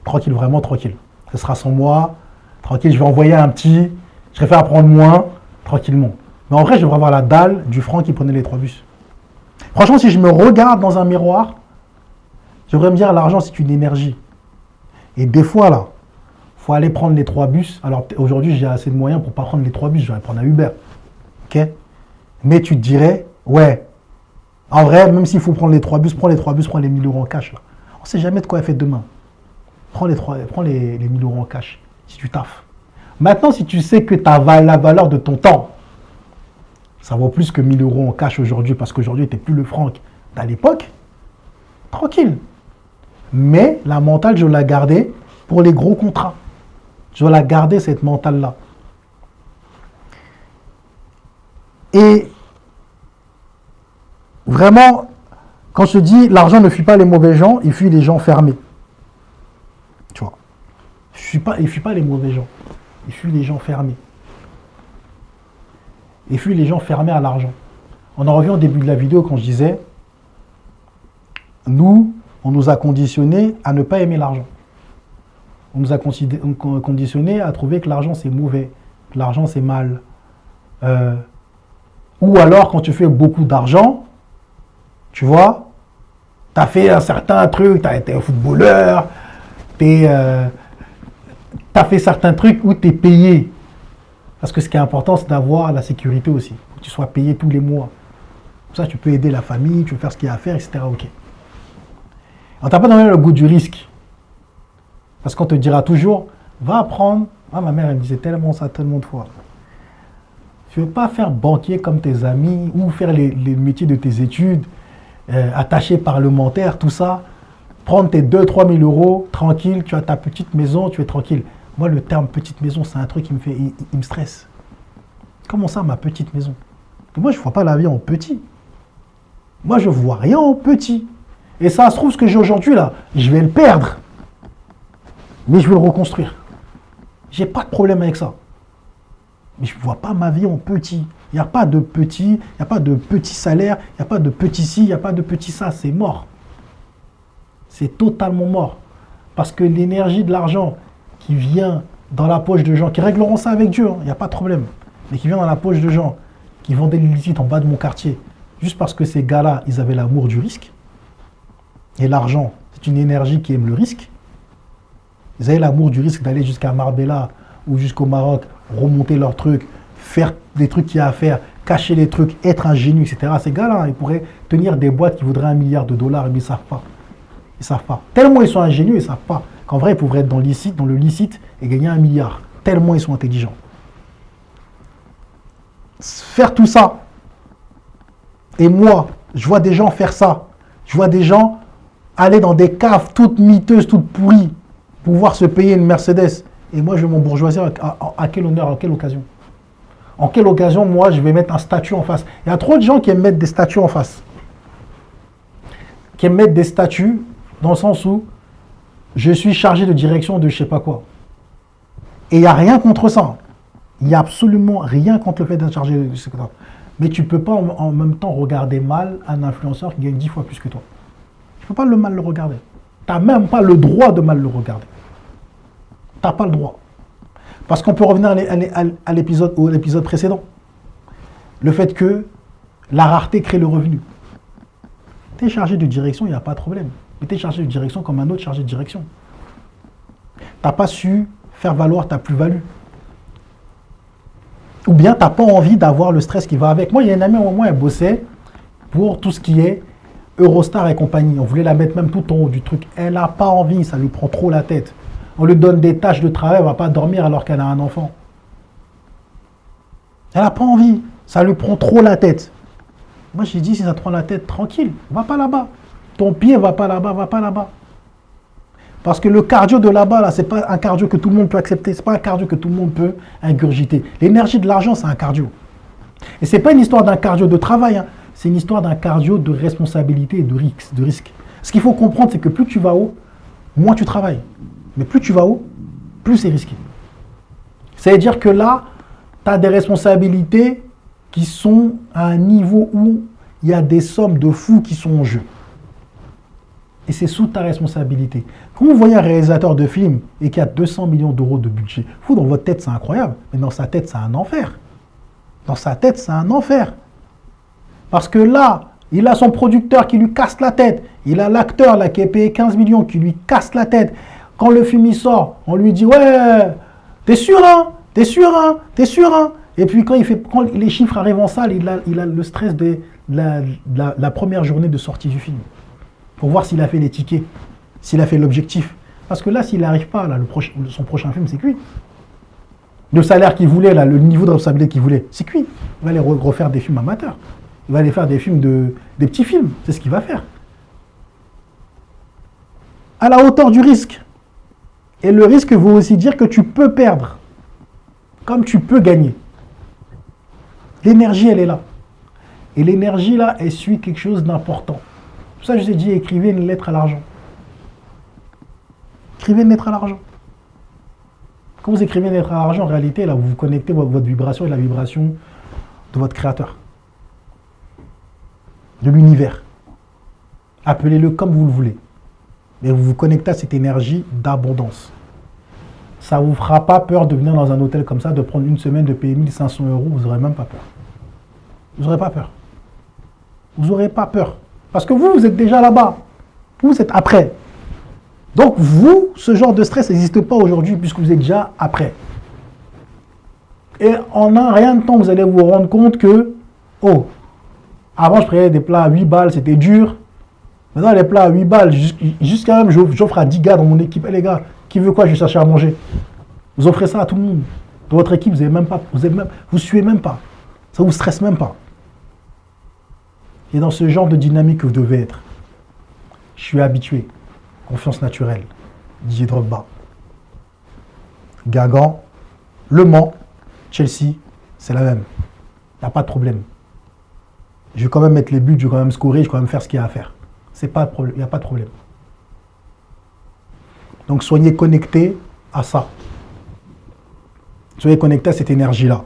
Tranquille, vraiment tranquille. Ce sera sans moi. Tranquille, je vais envoyer un petit. Je serai fait à prendre moins, tranquillement. Mais en vrai, je devrais avoir la dalle du franc qui prenait les 3 bus. Franchement, si je me regarde dans un miroir, je devrais me dire, l'argent, c'est une énergie. Et des fois, là, il faut aller prendre les 3 bus. Alors, aujourd'hui, j'ai assez de moyens pour ne pas prendre les 3 bus. Je vais prendre un Uber. OK? Mais tu te dirais, ouais, en vrai, même s'il faut prendre les 3 bus, prends les 3 bus, prends les 1000 € en cash. Là. On ne sait jamais de quoi elle fait demain. Prends les 1000 € en cash, si tu taffes. Maintenant, si tu sais que tu as la valeur de ton temps, ça vaut plus que 1000 € en cash aujourd'hui, parce qu'aujourd'hui, tu n'es plus le franc d'à l'époque, tranquille. Mais la mentale, je vais la garder pour les gros contrats. Je vais la garder, cette mentale-là. Et vraiment, quand je te dis, l'argent ne fuit pas les mauvais gens, il fuit les gens fermés. Tu vois. Il ne fuit pas les mauvais gens. Il fuit les gens fermés. Il fuit les gens fermés à l'argent. On en revient au début de la vidéo quand je disais, nous, on nous a conditionnés à ne pas aimer l'argent. On nous a conditionnés à trouver que l'argent c'est mauvais, que l'argent c'est mal. Ou alors quand tu fais beaucoup d'argent, tu vois, tu as fait un certain truc, tu as été un footballeur, tu as fait certains trucs où tu es payé. Parce que ce qui est important, c'est d'avoir la sécurité aussi. Que tu sois payé tous les mois. Comme ça, tu peux aider la famille, tu peux faire ce qu'il y a à faire, etc. Ok. On t'a pas donné le goût du risque. Parce qu'on te dira toujours, va apprendre. Ah, ma mère, elle me disait tellement ça, tellement de fois. Tu ne veux pas faire banquier comme tes amis ou faire les métiers de tes études, attaché parlementaire, tout ça. Prendre tes 2-3 000 € tranquille, tu as ta petite maison, tu es tranquille. Moi, le terme petite maison, c'est un truc qui me fait, il me stresse. Comment ça, ma petite maison? Moi, je ne vois pas la vie en petit. Moi, je ne vois rien en petit. Et ça se trouve, ce que j'ai aujourd'hui, là, je vais le perdre. Mais je vais le reconstruire. J'ai pas de problème avec ça. Mais je ne vois pas ma vie en petit. Il n'y a pas de petit, il n'y a pas de petit salaire, il n'y a pas de petit ci, il n'y a pas de petit ça. C'est mort. C'est totalement mort. Parce que l'énergie de l'argent qui vient dans la poche de gens, qui régleront ça avec Dieu, il n'y a pas de problème, mais qui vient dans la poche de gens qui vendaient l'illicite en bas de mon quartier, juste parce que ces gars-là, ils avaient l'amour du risque. Et l'argent, c'est une énergie qui aime le risque. Ils avaient l'amour du risque d'aller jusqu'à Marbella ou jusqu'au Maroc, remonter leurs trucs, faire des trucs qu'il y a à faire, cacher les trucs, être ingénieux, etc. Ces gars-là, ils pourraient tenir des boîtes qui voudraient $1 milliard, mais ils ne savent pas. Ils ne savent pas. Tellement ils sont ingénieux, ils ne savent pas qu'en vrai, ils pourraient être dans le licite et gagner $1 milliard. Tellement ils sont intelligents. Faire tout ça. Et moi, je vois des gens faire ça. Je vois des gens aller dans des caves toutes miteuses, toutes pourries, pouvoir se payer une Mercedes. Et moi, je vais m'embourgeoisir à quel honneur, à quelle occasion? En quelle occasion, moi, je vais mettre un statut en face? Il y a trop de gens qui aiment mettre des statuts en face. Qui aiment mettre des statuts dans le sens où je suis chargé de direction de je sais pas quoi. Et il n'y a rien contre ça. Il n'y a absolument rien contre le fait d'être chargé de je sais quoi. Mais tu ne peux pas en même temps regarder mal un influenceur qui gagne 10 fois plus que toi. Tu ne peux pas mal le regarder. Tu n'as même pas le droit de mal le regarder. n'as pas le droit. Parce qu'on peut revenir à l'épisode précédent. Le fait que la rareté crée le revenu. Tu es chargé de direction, il n'y a pas de problème. Mais tu es chargé de direction comme un autre chargé de direction. Tu n'as pas su faire valoir ta plus-value. Ou bien tu n'as pas envie d'avoir le stress qui va avec. Moi, il y a une amie, à un moment, elle bossait pour tout ce qui est Eurostar et compagnie. On voulait la mettre même tout en haut du truc. Elle n'a pas envie, ça lui prend trop la tête. On lui donne des tâches de travail, elle ne va pas dormir alors qu'elle a un enfant. Elle n'a pas envie, ça lui prend trop la tête. Moi, j'ai dit, si ça te prend la tête, tranquille, va pas là-bas. Ton pied va pas là-bas, va pas là-bas. Parce que le cardio de là-bas, là, c'est pas un cardio que tout le monde peut accepter, c'est pas un cardio que tout le monde peut ingurgiter. L'énergie de l'argent, c'est un cardio. Et c'est pas une histoire d'un cardio de travail, hein. C'est une histoire d'un cardio de responsabilité et de risque. Ce qu'il faut comprendre, c'est que plus tu vas haut, moins tu travailles. Mais plus tu vas haut, plus c'est risqué. C'est-à-dire que là, tu as des responsabilités qui sont à un niveau où il y a des sommes de fous qui sont en jeu. Et c'est sous ta responsabilité. Quand vous voyez un réalisateur de film et qu'il y a 200 millions d'euros de budget, vous, dans votre tête, c'est incroyable. Mais dans sa tête, c'est un enfer. Dans sa tête, c'est un enfer. Parce que là, il a son producteur qui lui casse la tête. Il a l'acteur là qui est payé 15 millions qui lui casse la tête. Quand le film il sort, on lui dit « Ouais, t'es sûr, hein? T'es sûr, hein? T'es sûr, hein ?» Et puis quand les chiffres arrivent en salle, il a le stress de la première journée de sortie du film. Pour voir s'il a fait les tickets, s'il a fait l'objectif. Parce que là, s'il n'arrive pas, là, son prochain film, c'est cuit. Le salaire qu'il voulait, là, le niveau de responsabilité qu'il voulait, c'est cuit. Il va aller refaire des films amateurs. Il va aller faire des films des petits films. C'est ce qu'il va faire. À la hauteur du risque. Et le risque veut aussi dire que tu peux perdre, comme tu peux gagner. L'énergie, elle est là. Et l'énergie, là, elle suit quelque chose d'important. Pour ça, je vous ai dit, écrivez une lettre à l'argent. Écrivez une lettre à l'argent. Quand vous écrivez une lettre à l'argent, en réalité, là, vous vous connectez votre vibration et la vibration de votre créateur. De l'univers. Appelez-le comme vous le voulez. Mais vous vous connectez à cette énergie d'abondance. Ça ne vous fera pas peur de venir dans un hôtel comme ça, de prendre une semaine, de payer 1 500 €, vous n'aurez même pas peur. Vous n'aurez pas peur. Vous n'aurez pas peur. Parce que vous êtes déjà là-bas. Vous êtes après. Donc vous, ce genre de stress n'existe pas aujourd'hui puisque vous êtes déjà après. Et en un rien de temps, vous allez vous rendre compte que, oh, avant je prenais des plats à 8 balles, c'était dur. Maintenant, les plats à 8 balles, jusqu'à même, j'offre à 10 gars dans mon équipe. Eh les gars, qui veut quoi, je vais chercher à manger. Vous offrez ça à tout le monde. Dans votre équipe, vous ne suez même pas. Ça ne vous stresse même pas. Et dans ce genre de dynamique que vous devez être. Je suis habitué. Confiance naturelle. Didier Drogba. Guingamp, Le Mans, Chelsea, c'est la même. Il n'y a pas de problème. Je vais quand même mettre les buts, je vais quand même scorer, je vais quand même faire ce qu'il y a à faire. Il n'y a pas de problème. Donc soyez connectés à ça. Soyez connectés à cette énergie-là.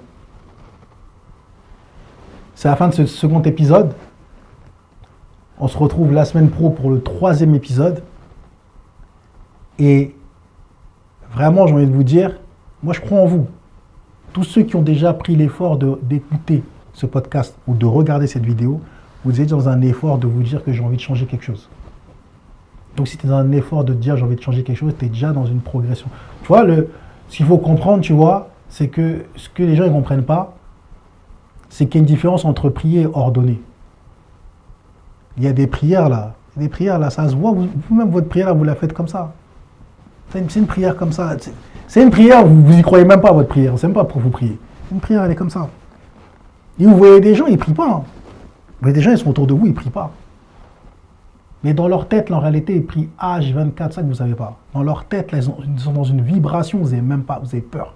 C'est la fin de ce second épisode. On se retrouve la semaine pro pour le 3e épisode. Et vraiment, j'ai envie de vous dire, moi je crois en vous. Tous ceux qui ont déjà pris l'effort d'écouter ce podcast ou de regarder cette vidéo, vous êtes dans un effort de vous dire que j'ai envie de changer quelque chose. Donc si tu es dans un effort de te dire j'ai envie de changer quelque chose, tu es déjà dans une progression. Tu vois, ce qu'il faut comprendre, tu vois, c'est que ce que les gens ne comprennent pas, c'est qu'il y a une différence entre prier et ordonner. Il y a des prières là, ça se voit, vous-même votre prière là, vous la faites comme ça. C'est une prière comme ça. C'est une prière, vous n'y croyez même pas à votre prière, on ne sait même pas pour vous prier. Une prière, elle est comme ça. Et vous voyez des gens, ils ne prient pas. Hein. Vous voyez des gens, ils sont autour de vous, ils ne prient pas. Mais dans leur tête, là, en réalité, ils prient H24, ça que vous ne savez pas. Dans leur tête, là, ils sont dans une vibration, vous n'avez même pas, vous avez peur.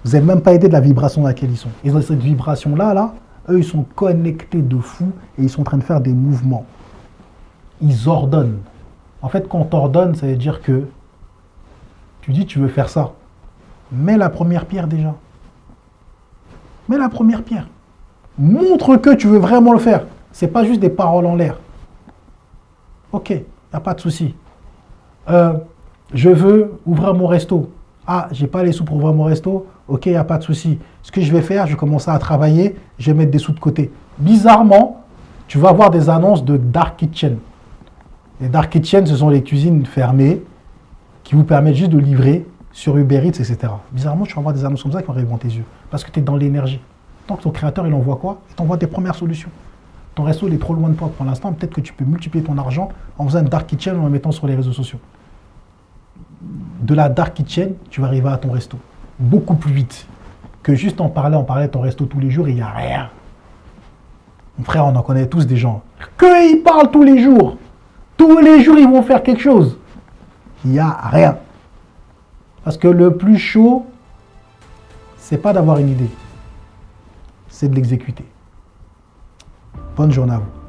Vous n'avez même pas idée de la vibration dans laquelle ils sont. Et dans cette vibration-là, là, eux, ils sont connectés de fou et ils sont en train de faire des mouvements. Ils ordonnent. En fait, quand on t'ordonne, ça veut dire que tu dis tu veux faire ça. Mets la première pierre déjà. Mets la première pierre. Montre que tu veux vraiment le faire. Ce n'est pas juste des paroles en l'air. Ok, il n'y a pas de souci. Je veux ouvrir mon resto. Ah, j'ai pas les sous pour ouvrir mon resto. Ok, il n'y a pas de souci. Ce que je vais faire, je vais commencer à travailler, je vais mettre des sous de côté. Bizarrement, tu vas avoir des annonces de Dark Kitchen. Les Dark Kitchen, ce sont les cuisines fermées qui vous permettent juste de livrer sur Uber Eats, etc. Bizarrement, tu vas avoir des annonces comme ça qui vont arriver dans tes yeux. Parce que tu es dans l'énergie. Tant que ton créateur, il envoie quoi? Il t'envoie tes premières solutions. Ton resto, il est trop loin de toi pour l'instant. Peut-être que tu peux multiplier ton argent en faisant une Dark Kitchen ou en le mettant sur les réseaux sociaux. De la Dark Kitchen, tu vas arriver à ton resto. Beaucoup plus vite que juste en parler de ton resto tous les jours et il n'y a rien. Mon frère, on en connaît tous des gens. Qu'ils parlent tous les jours. Tous les jours, ils vont faire quelque chose. Il n'y a rien. Parce que le plus chaud, c'est pas d'avoir une idée. C'est de l'exécuter. Bonne journée à vous.